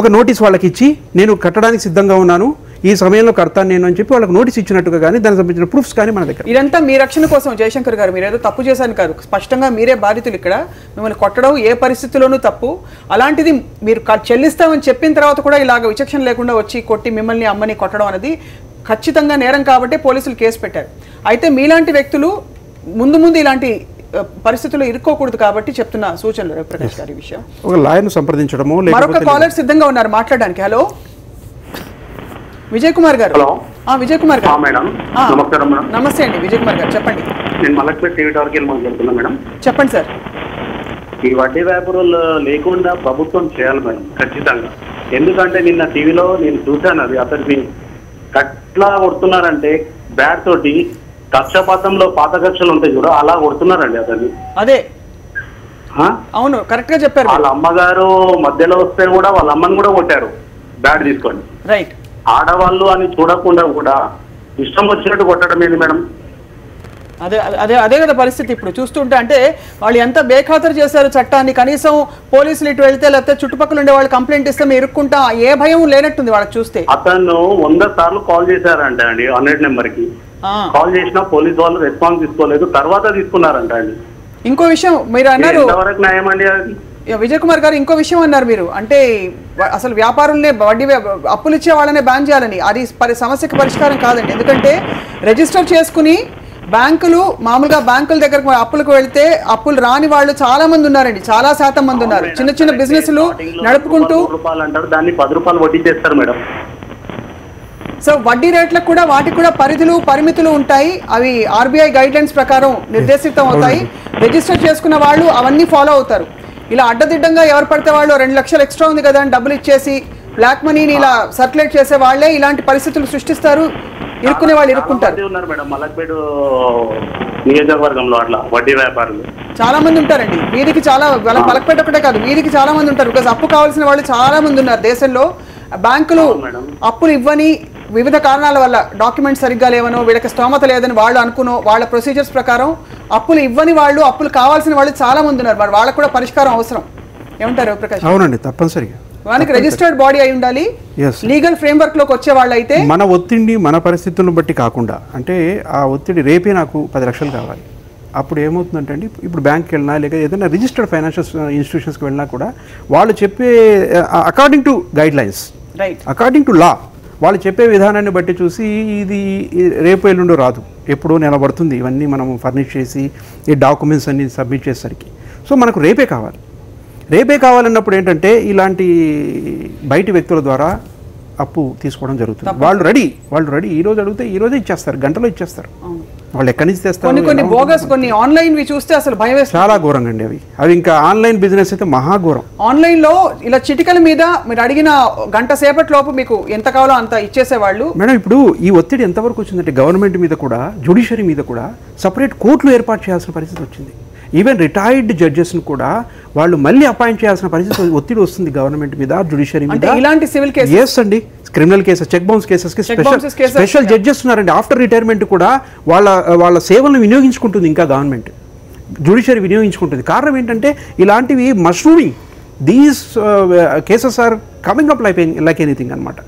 ఒక నోటీస్ వాళ్ళకి ఇచ్చి నేను కట్టడానికి సిద్ధంగా ఉన్నాను, ఈ సమయంలో కడతాను నేను అని చెప్పి వాళ్ళకి నోటీస్ ఇచ్చినట్టుగా కానీ దానికి సంబంధించిన ప్రూఫ్స్ కానీ మన దగ్గర. ఇదంతా మీ రక్షణ కోసం జయశంకర్ గారు, మీరు ఏదో తప్పు చేశాను కాదు, స్పష్టంగా మీరే బాధితులు. ఇక్కడ మిమ్మల్ని కొట్టడం ఏ పరిస్థితుల్లోనూ తప్పు. అలాంటిది మీరు చెల్లిస్తామని చెప్పిన తర్వాత కూడా ఇలాగ విచక్షణ లేకుండా వచ్చి కొట్టి మిమ్మల్ని అమ్మని కొట్టడం అనేది ఖచ్చితంగా నేరం కాబట్టి పోలీసులు కేసు పెట్టారు. అయితే మీలాంటి వ్యక్తులు ముందు ఇలాంటి పరిస్థితుల్లో ఇరుక్కోకూడదు కాబట్టి చెప్తున్న సూచనలు రవిప్రకాష్ గారి విషయం. ఒక లాయర్ను సంప్రదించడమో. మరొక కాలర్ సిద్ధంగా ఉన్నారు మాట్లాడడానికి. హలో విజయ్ కుమార్ గారు. విజయ్ కుమార్ గారు. మేడం నమస్కారం. మేడం నమస్తే అండి. విజయ్ కుమార్ గారు చెప్పండి. నేను మలక్పేట టీవీ టవర్కి మాట్లాడుతున్నా మేడం. చెప్పండి సార్. ఈ వడ్డీ వ్యాపారులు లేకుండా ప్రభుత్వం చేయాలి మేడం ఖచ్చితంగా. ఎందుకంటే నిన్న టీవీలో నేను చూశాను, అది అతనికి కట్లా కొడుతున్నారంటే బ్యాట్ తోటి కక్షపాతంలో పాత కక్షలు ఉంటాయి చూడ, అలా కొడుతున్నారండి అతన్ని. అదే అవును, కరెక్ట్ గా చెప్పారు. వాళ్ళ అమ్మగారు మధ్యలో వస్తే కూడా వాళ్ళ అమ్మని కూడా కొట్టారు బ్యాట్ తీసుకొని. రైట్. ఆడవాళ్ళు అని చూడకుండా కూడా ఇష్టం వచ్చినట్టు కొట్టడం ఏంది మేడం? అదే కదా పరిస్థితి ఇప్పుడు చూస్తుంటే. అంటే వాళ్ళు ఎంత బేఖాతరు చేశారు చట్టాన్ని. కనీసం పోలీసులు ఇటు వెళ్తే లేకపోతే చుట్టుపక్కల ఉండే వాళ్ళు కంప్లైంట్ ఇస్తే ఇరుక్కుంటా ఏ భయం లేనట్టుంది వాళ్ళకి చూస్తే. అతను 100 సార్లు కాల్ చేశారంట అండి 100 నెంబర్కి. కాల్ చేసినా పోలీస్ వాళ్ళు రెస్పాన్స్ తీసుకోలేదు, తర్వాత తీసుకున్నారంట అండి. ఇంకో విషయం మీరు అన్నారు, ఎంతవరకు న్యాయం అండి అది? విజయ్ కుమార్ గారు ఇంకో విషయం అన్నారు మీరు, అంటే అసలు వ్యాపారులనే వడ్డీ అప్పులు ఇచ్చే వాళ్ళనే బ్యాన్ చేయాలని. అది సమస్యకు పరిష్కారం కాదండి. ఎందుకంటే రిజిస్టర్ చేసుకుని బ్యాంకులు మామూలుగా బ్యాంకుల దగ్గరకు అప్పులకు వెళ్తే అప్పులు రాని వాళ్ళు చాలా మంది ఉన్నారండి, చాలా శాతం మంది ఉన్నారు. చిన్న చిన్న బిజినెస్లు నడుపుకుంటూ దాన్ని 10 రూపాయలు వడ్డీ చేస్తారు మేడం. సో వడ్డీ రేట్లకు కూడా వాటికి కూడా పరిధులు పరిమితులు ఉంటాయి. అవి ఆర్బీఐ గైడ్ లైన్స్ ప్రకారం నిర్దేశితం అవుతాయి. రిజిస్టర్ చేసుకున్న వాళ్ళు అవన్నీ ఫాలో అవుతారు. ఇలా అడ్డదిడ్డంగా ఎవరు పడితే వాళ్ళు 2 లక్షలు ఎక్స్ట్రా ఉంది కదా అని డబ్బులు ఇచ్చేసి బ్లాక్ మనీని ఇలా సర్క్యులేట్ చేసే వాళ్ళే ఇలాంటి పరిస్థితులు సృష్టిస్తారు. ఇరుక్కునే వాళ్ళు ఇరుక్కుంటారు. ఉన్నారు మేడం మలక్పేట నియోజకవర్గంలో అట్లా వడ్డీ వ్యాపారులు చాలా మంది ఉంటారండి. వీరికి చాలా మలక్పేట ఒకటే కాదు, వీరికి చాలా మంది ఉంటారు. బికాస్ అప్పు కావాల్సిన వాళ్ళు చాలా మంది ఉన్నారు దేశంలో. బ్యాంకులు అప్పులు ఇవ్వని వివిధ కారణాల వల్ల డాక్యుమెంట్స్ సరిగ్గా లేవనో వీళ్ళకి స్తోమత లేదని వాళ్ళు అనుకునో వాళ్ళ ప్రొసీజర్స్ ప్రకారం అప్పులు ఇవ్వని వాళ్ళు అప్పులు కావాల్సిన వాళ్ళు చాలా మంది ఉన్నారు. మరి వాళ్ళకు కూడా పరిష్కారం అవసరం. ఏమంటారు ప్రకాష్? అవునండి, తప్పనిసరిగా వాళ్ళకి రిజిస్టర్డ్ బాడీ అయి ఉండాలి. లీగల్ ఫ్రేమ్వర్క్ లోకి వచ్చే వాళ్ళు అయితే మన ఒత్తిడి మన పరిస్థితులను బట్టి కాకుండా, అంటే ఆ ఒత్తిడి రేపే నాకు 10 లక్షలు కావాలి, అప్పుడు ఏమవుతుందంటే అండి, ఇప్పుడు బ్యాంక్కి వెళ్ళినా లేక ఏదైనా రిజిస్టర్డ్ ఫైనాన్షియల్ ఇన్స్టిట్యూషన్స్కి వెళ్ళినా కూడా వాళ్ళు చెప్పే according to guidelines, according to law, వాళ్ళు చెప్పే విధానాన్ని బట్టి చూసి ఇది రేపు ఎల్లుండో రాదు, ఎప్పుడో నిలబడుతుంది. ఇవన్నీ మనం ఫర్నిష్ చేసి ఈ డాక్యుమెంట్స్ అన్ని సబ్మిట్ చేసేసరికి సో మనకు రేపే కావాలి. రేపే కావాలన్నప్పుడు ఏంటంటే ఇలాంటి బయటి వ్యక్తుల ద్వారా అప్పు తీసుకోవడం జరుగుతుంది. వాళ్ళు రెడీ ఈ రోజు అడిగితే ఈ రోజే ఇచ్చేస్తారు, గంటలో ఇచ్చేస్తారు. వాళ్ళు ఎక్కడి నుంచి తెస్తారు? కొన్ని బోగస్, కొన్ని ఆన్లైన్ వి చూస్తే అసలు భయం వేస్తుంది. చాలా ఘోరంగా అండి అవి ఇంకా ఆన్లైన్ బిజినెస్ అయితే మహాఘోరం. ఆన్లైన్ లో ఇలా చిటికల మీద మీరు అడిగిన గంట సేపటి లోపు మీకు ఎంత కావాలో అంత ఇచ్చేసేవాళ్ళు. మేడం ఇప్పుడు ఈ ఒత్తిడి ఎంతవరకు వచ్చిందంటే గవర్నమెంట్ మీద కూడా, జ్యుడిషియరీ మీద కూడా సపరేట్ కోర్టులు ఏర్పాటు చేయాల్సిన పరిస్థితి వచ్చింది. ఈవెన్ రిటైర్డ్ జడ్జెస్ను కూడా వాళ్ళు మళ్ళీ అపాయింట్ చేయాల్సిన పరిస్థితి ఒత్తిడి వస్తుంది గవర్నమెంట్ మీద, జ్యుడిషియరీ మీద. ఇలాంటి సివిల్ కేసెస్, ఎస్ అండి, క్రిమినల్ కేసెస్, చెక్ బౌన్స్ కేసెస్కి స్పెషల్ జడ్జెస్ ఉన్నారండి. ఆఫ్టర్ రిటైర్మెంట్ కూడా వాళ్ళ సేవలను వినియోగించుకుంటుంది ఇంకా గవర్నమెంట్, జ్యుడిషియరీ వినియోగించుకుంటుంది. కారణం ఏంటంటే ఇలాంటివి mushrooming, these cases are coming up like anything అనమాట.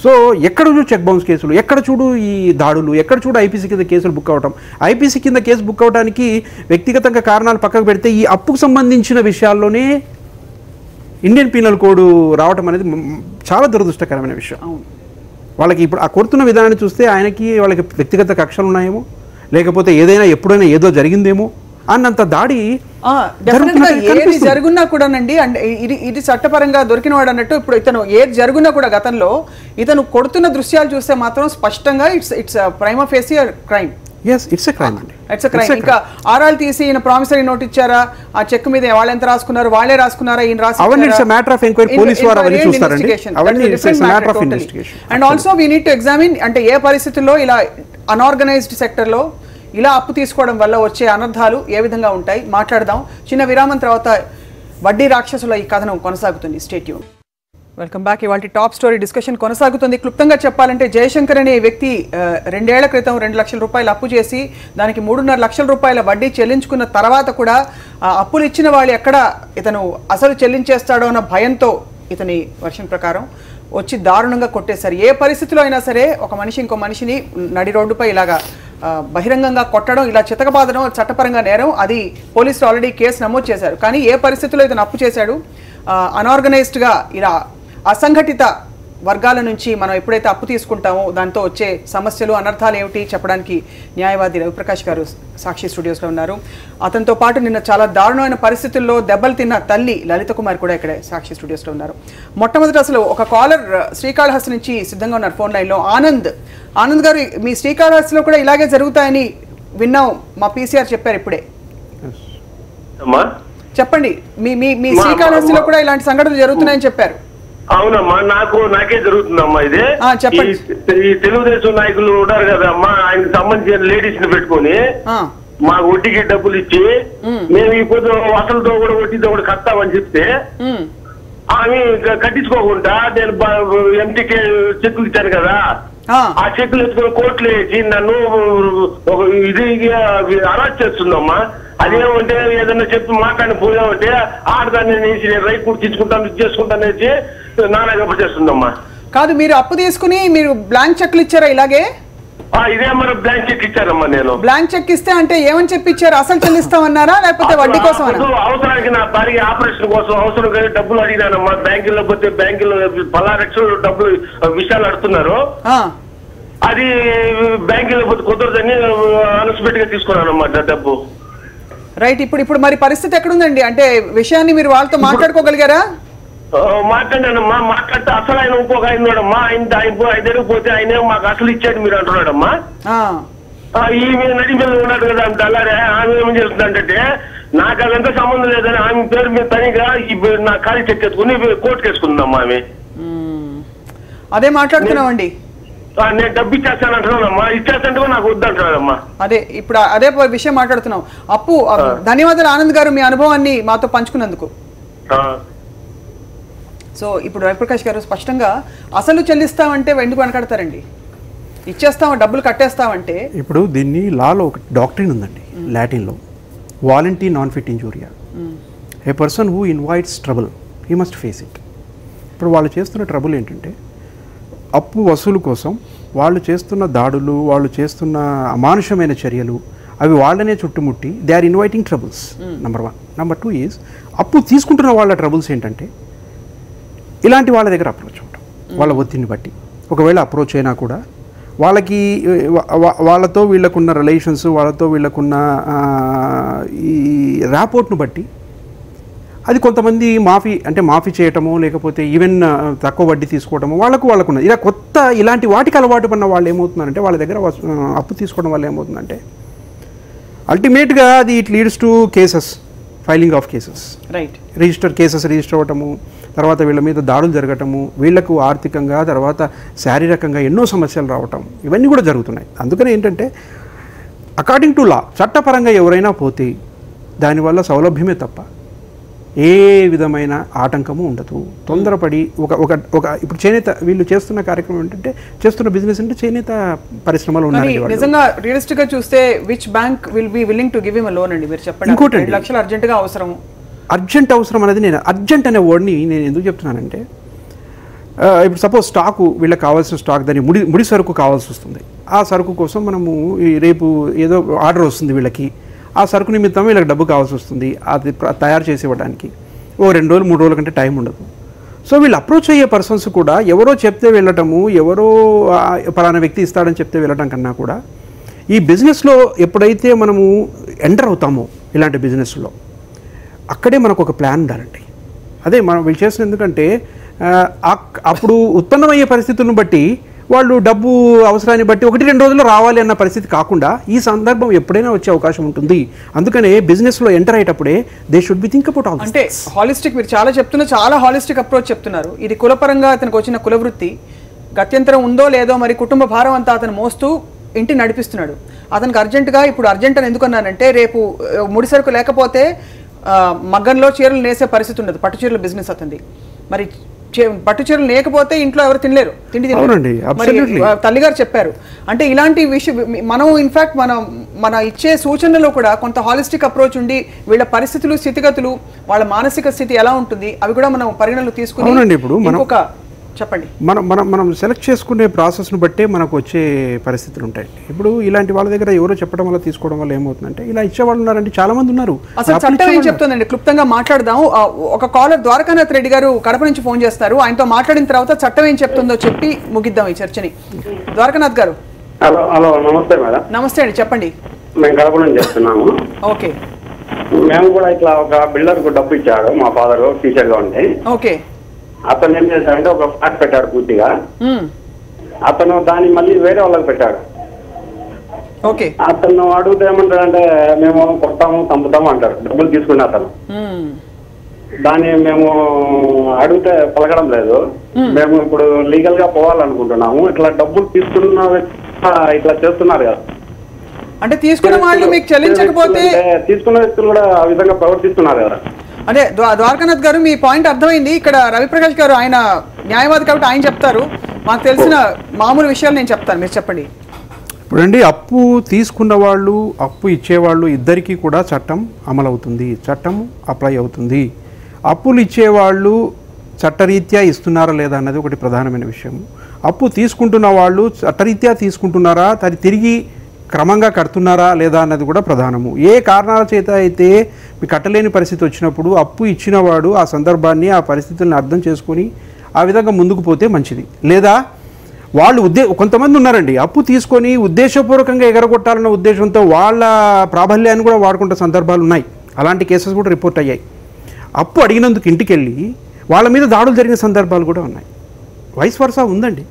సో ఎక్కడ చూడు చెక్ బౌన్స్ కేసులు, ఎక్కడ చూడు ఈ దాడులు, ఎక్కడ చూడు ఐపీసీ కింద కేసులు బుక్ అవటం. ఐపీసీ కింద కేసు బుక్ అవడానికి వ్యక్తిగతంగా కారణాలు పక్కకు పెడితే ఈ అప్పుకు సంబంధించిన విషయాల్లోనే ఇండియన్ పీనల్ కోడ్ రావటం అనేది చాలా దురదృష్టకరమైన విషయం. వాళ్ళకి ఇప్పుడు ఆ కొడుతున్న విధానాన్ని చూస్తే వాళ్ళకి వ్యక్తిగత కక్షలు ఉన్నాయేమో, లేకపోతే ఏదైనా ఎప్పుడైనా ఏదో జరిగిందేమో అన్నంత దాడి ఏది జరుగున్నా కూడానండి. అంటే ఇది చట్టపరంగా దొరికిన వాడు అన్నట్టు ఇప్పుడు ఇతను ఏది జరుగున్నా కూడా గతంలో ఇతను కొడుతున్న దృశ్యాలు చూస్తే మాత్రం స్పష్టంగా it's prima facie crime. It's a crime. ఇంకా ఆరాలు తీసి ఈయన ప్రామిసరీ నోట్ ఇచ్చారా, ఆ చెక్ మీద వాళ్ళు ఎంత రాసుకున్నారు, వాళ్ళే రాసుకున్నారా, ఈయన and also we need to examine అంటే ఏ పరిస్థితుల్లో ఇలా అన్ఆర్గనైజ్డ్ సెక్టర్ లో ఇలా అప్పు తీసుకోవడం వల్ల వచ్చే అనర్థాలు ఏ విధంగా ఉంటాయి మాట్లాడదాం. చిన్న విరామం తర్వాత వడ్డీ రాక్షసుల ఈ కథనం కొనసాగుతుంది. Stay tune. Welcome back. ఇవాళ టాప్ స్టోరీ డిస్కషన్ కొనసాగుతుంది. క్లుప్తంగా చెప్పాలంటే జయశంకర్ అనే వ్యక్తి 2 ఏళ్ల క్రితం 2 లక్షల రూపాయలు అప్పు చేసి దానికి 3.5 లక్షల రూపాయల వడ్డీ చెల్లించుకున్న తర్వాత కూడా అప్పులు ఇచ్చిన వాళ్ళు ఎక్కడ ఇతను అసలు చెల్లించేస్తాడో అన్న భయంతో ఇతని వర్షన్ ప్రకారం వచ్చి దారుణంగా కొట్టేశారు. ఏ పరిస్థితిలో అయినా సరే ఒక మనిషి ఇంకో మనిషిని నడి రోడ్డుపై ఇలాగా బహిరంగంగా కొట్టడం, ఇలా చితకబాదడం చట్టపరంగా నేరం. అది పోలీసులు ఆల్రెడీ కేసు నమోదు చేశారు. కానీ ఏ పరిస్థితుల్లో ఇతను అప్పు చేశాడు, అన్ఆర్గనైజ్డ్గా ఇలా అసంఘటిత వర్గాల నుంచి మనం ఎప్పుడైతే అప్పు తీసుకుంటామో దాంతో వచ్చే సమస్యలు అనర్థాలు ఏమిటి చెప్పడానికి న్యాయవాది రవిప్రకాష్ గారు సాక్షి స్టూడియోస్లో ఉన్నారు. అతనితో పాటు నిన్న చాలా దారుణమైన పరిస్థితుల్లో దెబ్బలు తిన్న తల్లి లలిత కుమార్ కూడా ఇక్కడే సాక్షి స్టూడియోస్లో ఉన్నారు. మొట్టమొదటి అసలు ఒక కాలర్ శ్రీకాళహస్తి నుంచి సిద్ధంగా ఉన్నారు ఫోన్ లైన్లో. ఆనంద్ గారు, మీ శ్రీకాళహస్తిలో కూడా ఇలాగే జరుగుతాయని విన్నాం, మా పీసీఆర్ చెప్పారు ఇప్పుడే. చెప్పండి, మీ శ్రీకాళహస్తిలో కూడా ఇలాంటి సంఘటనలు జరుగుతున్నాయని చెప్పారు. అవునమ్మా, నాకే జరుగుతుందమ్మా ఇది. ఈ తెలుగుదేశం నాయకులు ఉన్నారు కదా అమ్మా, ఆయనకు సంబంధించిన లేడీస్ ని పెట్టుకుని మాకు వడ్డీకి డబ్బులు ఇచ్చి మేము ఇప్పుడు అసలుతో కూడా వడ్డీతో కూడా కట్టామని చెప్తే ఆమె కట్టించుకోకుండా నేను ఎంటీకే చెక్కులు ఇచ్చాను కదా, ఆ చెక్కులు ఎత్తుకుని కోర్టులు వేసి నన్ను ఇది అరెస్ట్ చేస్తుందమ్మా. అదేమంటే ఏదన్నా చెప్పి మాట్లాడి పోయామంటే ఆడదాన్ని నేను రైట్ కూడా తీసుకుంటాను, ఇది చేసుకుంటాను అనేసి నానా గొప్ప చేస్తుందమ్మా. కాదు, మీరు అప్పు తీసుకుని మీరు బ్లాంక్ చెక్లు ఇచ్చారా ఇలాగే? ఇదే మరి బ్లాంక్ చెక్ ఇచ్చారమ్మా నేను. బ్లాంక్ చెక్ ఇస్తే అంటే ఏమని చెప్పి ఇచ్చారు? అసలు చెల్లిస్తామన్నారా లేకపోతే వడ్డీ కోసం? అవసరానికి నా భార్య ఆపరేషన్ కోసం అవసరం కానీ డబ్బులు అడిగినానమ్మా. బ్యాంకుల్లో పోతే బ్యాంకులో 10 లక్షలు డబ్బులు విషయాలు అడుగుతున్నారు. అది బ్యాంకులో పోతే కుదరదని అన్ఎక్స్పెక్టెడ్ గా తీసుకున్నానమ్మా డబ్బు. రైట్. ఇప్పుడు మరి పరిస్థితి ఎక్కడుందండి? అంటే విషయాన్ని మీరు వాళ్ళతో మాట్లాడుకోగలిగారా? మాట్లాడానమ్మా. మాట్లాడితే అసలు ఆయన ఇంకొక ఆయన ఉన్నాడమ్మా. ఆయన పోతే ఆయన మాకు అసలు ఇచ్చాడు మీరు అంటున్నాడమ్మా. ఈ నడిపిల్లలు ఉన్నాడు కదా దళారే, ఆమె ఏం చేస్తుందంటే నాకు అదంతా సంబంధం లేదని ఆమె పేరు మీద తనిగా నా ఖాళీ చెక్ ఎత్తుకుని కోర్టుకు వేసుకుందమ్మా ఆమె. అదే మాట్లాడుతున్నామండి. నేను డబ్బు ఇచ్చేస్తాను అంటున్నానమ్మా. ఇచ్చేస్తాంటే నాకు వద్దు అంటున్నానమ్మా. అదే ఇప్పుడు అదే విషయం మాట్లాడుతున్నాం. అప్పు ధన్యవాదాలు ఆనంద్ గారు మీ అనుభవాన్ని మాతో పంచుకున్నందుకు. సో ఇప్పుడు రవిప్రకాష్ గారు స్పష్టంగా అసలు చెల్లిస్తామంటే ఎందుకు వెనకడతారండి? ఇచ్చేస్తాం డబ్బులు కట్టేస్తామంటే. ఇప్పుడు దీన్ని లాలో ఒక డాక్ట్రిన్ ఉందండి లాటిన్లో, volenti non fit injuria. A person who invites trouble he must face it. ఇప్పుడు వాళ్ళు చేస్తున్న ట్రబుల్ ఏంటంటే అప్పు వసూలు కోసం వాళ్ళు చేస్తున్న దాడులు, వాళ్ళు చేస్తున్న అమానుషమైన చర్యలు, అవి వాళ్ళనే చుట్టుముట్టి they are inviting troubles. Number 1. Number 2 is అప్పు తీసుకుంటున్న వాళ్ళ ట్రబుల్స్ ఏంటంటే ఇలాంటి వాళ్ళ దగ్గర అప్రోచ్ ఉంటాం వాళ్ళ ఒత్తిడిని బట్టి. ఒకవేళ అప్రోచ్ అయినా కూడా వాళ్ళకి వాళ్ళతో వీళ్ళకున్న రిలేషన్స్, వాళ్ళతో వీళ్ళకున్న ఈ ర్యాపోర్ట్ను బట్టి అది కొంతమంది మాఫీ చేయటము, లేకపోతే ఈవెన్ తక్కువ వడ్డీ తీసుకోవటము వాళ్ళకున్నది. ఇలా ఇలాంటి వాటికి అలవాటు పడిన వాళ్ళు ఏమవుతున్నారంటే వాళ్ళ దగ్గర అప్పు తీసుకోవడం వల్ల ఏమవుతుందంటే అల్టిమేట్గా అది it leads to cases, filing of cases, cases register అవ్వటము, తర్వాత వీళ్ళ మీద దాడులు జరగటము, వీళ్లకు ఆర్థికంగా తర్వాత శారీరకంగా ఎన్నో సమస్యలు రావటం, ఇవన్నీ కూడా జరుగుతున్నాయి. అందుకని ఏంటంటే అకార్డింగ్ టు లా చట్టపరంగా ఎవరైనా పోతే దానివల్ల సౌలభ్యమే తప్ప ఏ విధమైన ఆటంకము ఉండదు. తొందరపడి ఇప్పుడు చేనేత వీళ్ళు చేస్తున్న కార్యక్రమం ఏంటంటే చేస్తున్న బిజినెస్ అంటే చేనేత పరిశ్రమలో ఉన్నాయి. నిజంగా రియలిస్టిక్ గా చూస్తే which bank will be willing to give him a loan అండి? మీరు చెప్పండి. 2 లక్షలు అర్జెంట్ గా అవసరం. అర్జెంట్ అవసరం అనేది నేను అర్జెంట్ అనే వర్డ్ని నేను ఎందుకు చెప్తున్నానంటే ఇప్పుడు సపోజ్ స్టాకు వీళ్ళకి కావాల్సిన స్టాక్ దాని ముడి సరుకు కావాల్సి వస్తుంది. ఆ సరుకు కోసం మనము రేపు ఏదో ఆర్డర్ వస్తుంది వీళ్ళకి, ఆ సరుకు నిమిత్తం వీళ్ళకి డబ్బు కావాల్సి వస్తుంది. అది తయారు చేసి ఇవ్వడానికి 2 రోజులు 3 రోజుల కంటే టైం ఉండదు. సో వీళ్ళు అప్రోచ్ అయ్యే పర్సన్స్ కూడా ఎవరో చెప్తే వెళ్ళటము, ఎవరో పలానా వ్యక్తి ఇస్తాడని చెప్తే వెళ్ళటం కన్నా కూడా ఈ బిజినెస్లో ఎప్పుడైతే మనము ఎంటర్ అవుతామో ఇలాంటి బిజినెస్లో అక్కడే మనకు ఒక ప్లాన్ ఉండాలండి. అదే మనం వీళ్ళు చేసిన, ఎందుకంటే అప్పుడు ఉత్పన్నమయ్యే పరిస్థితులను బట్టి వాళ్ళు డబ్బు అవసరాన్ని బట్టి 1-2 రోజుల్లో రావాలి అన్న పరిస్థితి కాకుండా ఈ సందర్భం ఎప్పుడైనా వచ్చే అవకాశం ఉంటుంది. అందుకనే బిజినెస్లో ఎంటర్ అయ్యేటప్పుడే they should be think about all. అంటే హాలిస్టిక్, మీరు చాలా హాలిస్టిక్ అప్రోచ్ చెప్తున్నారు. ఇది కులపరంగా అతనికి వచ్చిన కులవృత్తి, గత్యంతరం ఉందో లేదో మరి కుటుంబ భారం అంతా అతను మోస్తూ ఇంటిని నడిపిస్తున్నాడు. అతనికి అర్జెంటుగా ఇప్పుడు అర్జెంట్ అని ఎందుకన్నానంటే రేపు ముడిసరుకు లేకపోతే మగ్గంలో చీరలు నేసే పరిస్థితి ఉండదు. పట్టు చీరల బిజినెస్ అతనిది. మరి పట్టు చీరలు లేకపోతే ఇంట్లో ఎవరు తినలేరు, తిండి తినలేరు. తల్లిగారు చెప్పారు. అంటే ఇలాంటి విషయం మనం ఇన్ఫాక్ట్ మన ఇచ్చే సూచనలో కూడా కొంత హాలిస్టిక్ అప్రోచ్ ఉండి వీళ్ళ పరిస్థితులు, స్థితిగతులు, వాళ్ళ మానసిక స్థితి ఎలా ఉంటుంది అవి కూడా మనం పరిగణనలో తీసుకుని ఇంకొక చెప్పండి. మనం సెలెక్ట్ చేసుకునే ప్రాసెస్ను బట్టే మనకు వచ్చే పరిస్థితులు ఉంటాయి. ఇప్పుడు ఇలాంటి వాళ్ళ దగ్గర ఎవరో చెప్పడం వల్ల తీసుకోవడం వల్ల ఏమవుతుందంటే ఇలా ఇచ్చేవాళ్ళు ఉన్నారంటే చాలా మంది ఉన్నారు. అసలు చట్టం ఏం చెప్తుందండి? క్లుప్తంగా మాట్లాడదాం. ఒక కాలర్ ద్వారకానాథ్ రెడ్డి గారు కడప నుంచి ఫోన్ చేస్తారు. ఆయనతో మాట్లాడిన తర్వాత చట్టం ఏం చెప్తుందో చెప్పి ముగిద్దాం ఈ చర్చని. ద్వారకానాథ్ గారు. హలో, నమస్తే మేడం. నమస్తే అండి, చెప్పండి. మేము కడప నుంచి చేస్తున్నాము. ఓకే. మేము కూడా ఇట్లా ఒక బిల్డర్ కు డబ్బు ఇచ్చాడు మా ఫాదర్ టీచర్ గా ఉండి. ఓకే. అతను ఏం చేశాడంటే ఒక ఫ్లాట్ పెట్టాడు పూర్తిగా. అతను దాన్ని మళ్ళీ వేరే వాళ్ళకి పెట్టాడు. ఓకే. అతను అడిగితే ఏమంటాడంటే మేము కొడతాము, చంపుతాము అంటారు. డబ్బులు తీసుకునే అతను. దాన్ని మేము అడిగితే పలకడం లేదు. మేము ఇప్పుడు లీగల్ గా పోవాలనుకుంటున్నాము. ఇట్లా డబ్బులు తీసుకున్న ఇట్లా చేస్తున్నారు కదా. అంటే తీసుకున్న వాళ్ళు మీకు చెల్లించకపోతే తీసుకున్న వ్యక్తులు కూడా ఆ విధంగా ప్రవర్తిస్తున్నారు కదా. అదే ద్వారకానాథ్ గారు మీ పాయింట్ అర్థమైంది. ఇక్కడ రవిప్రకాష్ గారు ఆయన న్యాయవాది కాబట్టి ఆయన చెప్తారు. మాకు తెలిసిన మామూలు విషయాలు నేను చెప్తాను, మీరు చెప్పండి. ఇప్పుడండి అప్పు తీసుకున్న వాళ్ళు, అప్పు ఇచ్చేవాళ్ళు ఇద్దరికీ కూడా చట్టం అమలవుతుంది, చట్టం అప్లై అవుతుంది. అప్పులు ఇచ్చేవాళ్ళు చట్టరీత్యా ఇస్తున్నారా లేదా అన్నది ఒకటి ప్రధానమైన విషయం. అప్పు తీసుకుంటున్న వాళ్ళు చట్టరీత్యా తీసుకుంటున్నారా, అది తిరిగి క్రమంగా కడుతున్నారా లేదా అన్నది కూడా ప్రధానము. ఏ కారణాల చేత అయితే మీకు కట్టలేని పరిస్థితి వచ్చినప్పుడు అప్పు ఇచ్చినవాడు ఆ సందర్భాన్ని, ఆ పరిస్థితులను అర్థం చేసుకొని ఆ విధంగా ముందుకు పోతే మంచిది. లేదా వాళ్ళు కొంతమంది ఉన్నారండి, అప్పు తీసుకొని ఉద్దేశపూర్వకంగా ఎగరగొట్టాలన్న ఉద్దేశంతో వాళ్ళ ప్రాబల్యాన్ని కూడా వాడుకుంటే సందర్భాలు ఉన్నాయి. అలాంటి కేసెస్ కూడా రిపోర్ట్ అయ్యాయి. అప్పు అడిగినందుకు ఇంటికి వెళ్ళి వాళ్ళ మీద దాడులు జరిగిన సందర్భాలు కూడా ఉన్నాయి. వైస్ వర్సా ఉందండి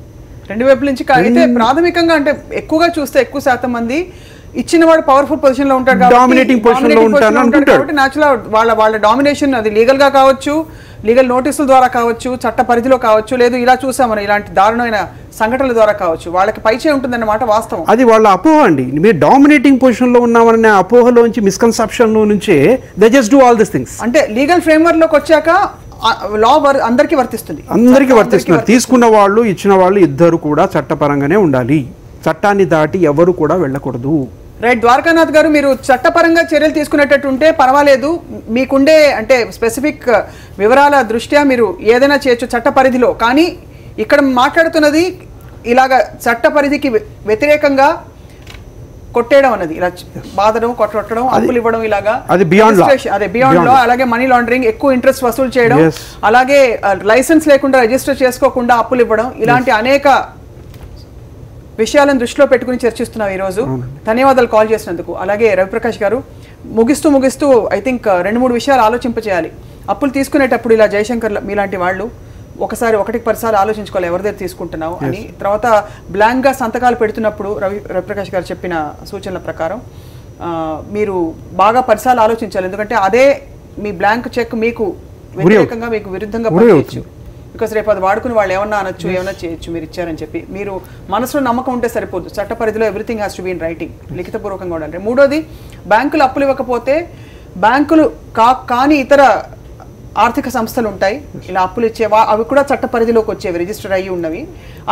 రెండు వైపుల నుంచి. అయితే ప్రాథమికంగా అంటే ఎక్కువగా చూస్తే ఎక్కువ శాతం మంది ఇచ్చిన వాడు పవర్ఫుల్ పొజిషన్ లో ఉంటాడు, డామినేటింగ్ పొజిషన్ లో ఉంటాడు కాబట్టి న్యాచురల్ వాళ్ళ డామినేషన్ అది లీగల్ గా కావచ్చు, లీగల్ నోటీసుల ద్వారా కావచ్చు, చట్ట పరిధిలో కావచ్చు, లేదు ఇలా చూసామని ఇలాంటి దారుణమైన సంఘటనల ద్వారా కావచ్చు, వాళ్ళకి పైచే ఉంటుందన్నమాట వాస్తవం. అది వాళ్ళ అపోహ అండి. మీరు డామినేటింగ్ పొజిషన్ లో ఉన్నామనే అపోహలోంచి, మిస్కన్సెప్షన్ లో నుంచే they just do all this things. అంటే లీగల్ ఫ్రేమ్వర్క్ లోకి వచ్చాక లా అందరికీ వర్తిస్తుంది, అందరికీ వర్తిస్తున్నారు. తీసుకున్న వాళ్ళు ఇచ్చిన వాళ్ళు ఇద్దరు కూడా చట్టపరంగానే ఉండాలి. చట్టాన్ని దాటి ఎవరు కూడా వెళ్ళకూడదు. రైట్. ద్వారకానాథ్ గారు, మీరు చట్టపరంగా చర్యలు తీసుకునేటట్టు ఉంటే పర్వాలేదు, మీకుండే అంటే స్పెసిఫిక్ వివరాల దృష్ట్యా మీరు ఏదైనా చేయొచ్చు చట్ట పరిధిలో. కానీ ఇక్కడ మాట్లాడుతున్నది ఇలాగ చట్ట పరిధికి వ్యతిరేకంగా కొట్టేయడం అన్నది, ఇలా బాధడం, కొట్టడం, అప్పులు ఇవ్వడం, ఇలాగా అది బియాండ్ లా. అదే బియాండ్ లా. అలాగే మనీ లాండరింగ్, ఎక్కువ ఇంట్రెస్ట్ వసూలు చేయడం, అలాగే లైసెన్స్ లేకుండా రిజిస్టర్ చేసుకోకుండా అప్పులు ఇవ్వడం, ఇలాంటి అనేక విషయాలను దృష్టిలో పెట్టుకుని చర్చిస్తున్నాం ఈరోజు. ధన్యవాదాలు కాల్ చేసినందుకు. అలాగే రవిప్రకాష్ గారు, ముగిస్తూ ఐ థింక్ 2-3 విషయాలు ఆలోచింపచేయాలి. అప్పులు తీసుకునేటప్పుడు ఇలా జయశంకర్ మీలాంటి వాళ్ళు ఒకసారి 1-10 సార్లు ఆలోచించుకోవాలి ఎవరి దగ్గర తీసుకుంటున్నావు అని. తర్వాత బ్లాంక్గా సంతకాలు పెడుతున్నప్పుడు రవిప్రకాష్ గారు చెప్పిన సూచనల ప్రకారం మీరు బాగా 10 సార్లు ఆలోచించాలి. ఎందుకంటే అదే మీ బ్లాంక్ చెక్ మీకు వ్యతిరేకంగా, మీకు విరుద్ధంగా పనిచేయచ్చు. బికాస్ రేపు అది వాడుకుని వాళ్ళు ఏమన్నా అనొచ్చు, ఏమన్నా చేయొచ్చు మీరు ఇచ్చారని చెప్పి. మీరు మనసులో నమ్మకం ఉంటే సరిపోదు, చట్ట పరిధిలో everything has to be in writing, లిఖితపూర్వకంగా ఉండాలి. మూడోది, బ్యాంకులు అప్పులు ఇవ్వకపోతే బ్యాంకులు కానీ ఇతర ఆర్థిక సంస్థలు ఉంటాయి ఇలా అప్పులు ఇచ్చేవా, అవి కూడా చట్ట పరిధిలోకి వచ్చేవి, రిజిస్టర్ అయ్యి ఉన్నవి.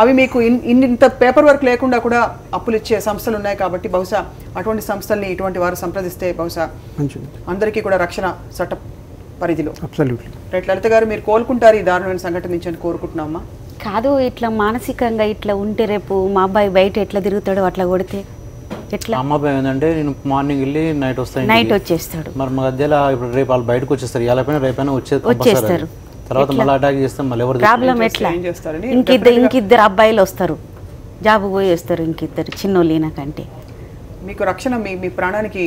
అవి మీకు ఇంత పేపర్ వర్క్ లేకుండా కూడా అప్పులు ఇచ్చే సంస్థలు ఉన్నాయి. కాబట్టి బహుశా అటువంటి సంస్థల్ని ఇటువంటి వారు సంప్రదిస్తే బహుశా అందరికీ కూడా రక్షణ చట్ట పరిధిలో. రైట్ లలిత గారు, మీరు కోలుకుంటారు ఈ దారుణమైన సంఘటన నుంచి అని కోరుకుంటున్నామా? కాదు, ఇట్లా మానసికంగా ఇట్లా ఉంటే రేపు మా అబ్బాయి బయట ఎట్లా తిరుగుతాడో అట్లా కొడితే ఎట్లా? అమ్మ అబ్బాయి ఏంటంటే నేను మార్నింగ్ వెళ్ళి నైట్ వచ్చేస్తాడు. మరి మధ్యలో ఇప్పుడు రేపు వాళ్ళు బయటకు వచ్చేస్తారు, ఇలా పైన రేపైనా వచ్చేస్తారు. తర్వాత మళ్ళీ అటాక్ చేస్తే మళ్ళీ ఎవరు ప్రాబ్లం ఎట్లా? ఇంకిద్దరు అబ్బాయిలు వస్తారు, జాబ్ పోయి వస్తారు, ఇంకిద్దరు చిన్నోళ్ళు ఈయనకంటే. మీకు రక్షణ, మీ ప్రాణానికి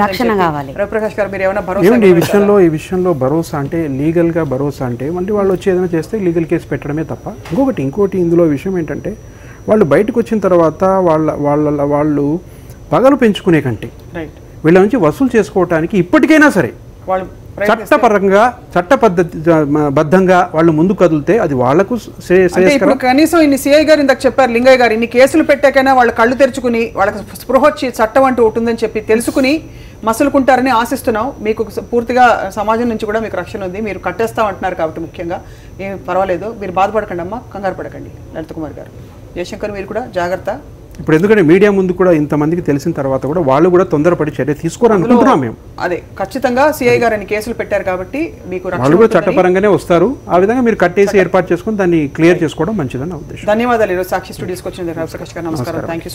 రక్షణ కావాలి. రవిప్రకాష్ గారు, మీరు ఏమైనా భరోసా ఈ విషయంలో భరోసా అంటే లీగల్గా భరోసా అంటే మళ్ళీ వాళ్ళు వచ్చి ఏదైనా చేస్తే లీగల్ కేసు పెట్టడమే తప్ప. ఇంకోటి ఇందులో విషయం ఏంటంటే వాళ్ళు బయటకు వచ్చిన తర్వాత వాళ్ళు పగలు పెంచుకునే కంటే వీళ్ళ నుంచి వసూలు చేసుకోవటానికి ఇప్పటికైనా సరే చట్టపరంగా చట్టబద్ధంగా వాళ్ళు ముందు కదిలితే అది వాళ్లకు శ్రేయస్కరం. కనీసం ఇన్ని సిఐ గారు ఇందాక చెప్పారు, లింగయ్య గారు, ఇన్ని కేసులు పెట్టాకైనా వాళ్ళ కళ్ళు తెరుచుకుని వాళ్ళకి స్పృహ వచ్చి చట్టం అంటూ ఉంటుందని చెప్పి తెలుసుకుని మసులుకుంటారని ఆశిస్తున్నాం. మీకు పూర్తిగా సమాజం నుంచి కూడా మీకు రక్షణ ఉంది, మీరు కట్టేస్తామంటున్నారు కాబట్టి ముఖ్యంగా ఏమి పర్వాలేదు, మీరు బాధపడకండి అమ్మా, కంగారు పడకండి. లలిత కుమార్ గారు, జయశంకర్ మీరు కూడా జాగ్రత్త. ఇప్పుడు ఎందుకంటే మీడియా ముందు కూడా ఇంతమందికి తెలిసిన తర్వాత కూడా వాళ్ళు కూడా తొందరపడి చర్య తీసుకోవాలనుకుంటున్నాం మేము. అదే ఖచ్చితంగా సిఐ గారు అన్ని కేసులు పెట్టారు కాబట్టి మీకు వాళ్ళు కూడా చట్టపరంగానే వస్తారు. ఆ విధంగా మీరు కట్టేసి ఏర్పాటు చేసుకుని దాన్ని క్లియర్ చేసుకోవడం మంచిదని నా ఉద్దేశం. ధన్యవాదాలు. ఈరోజు సాక్షి స్టూడియోస్కి వచ్చిన రవిప్రకాష్ గారు నమస్కారం. Thank you.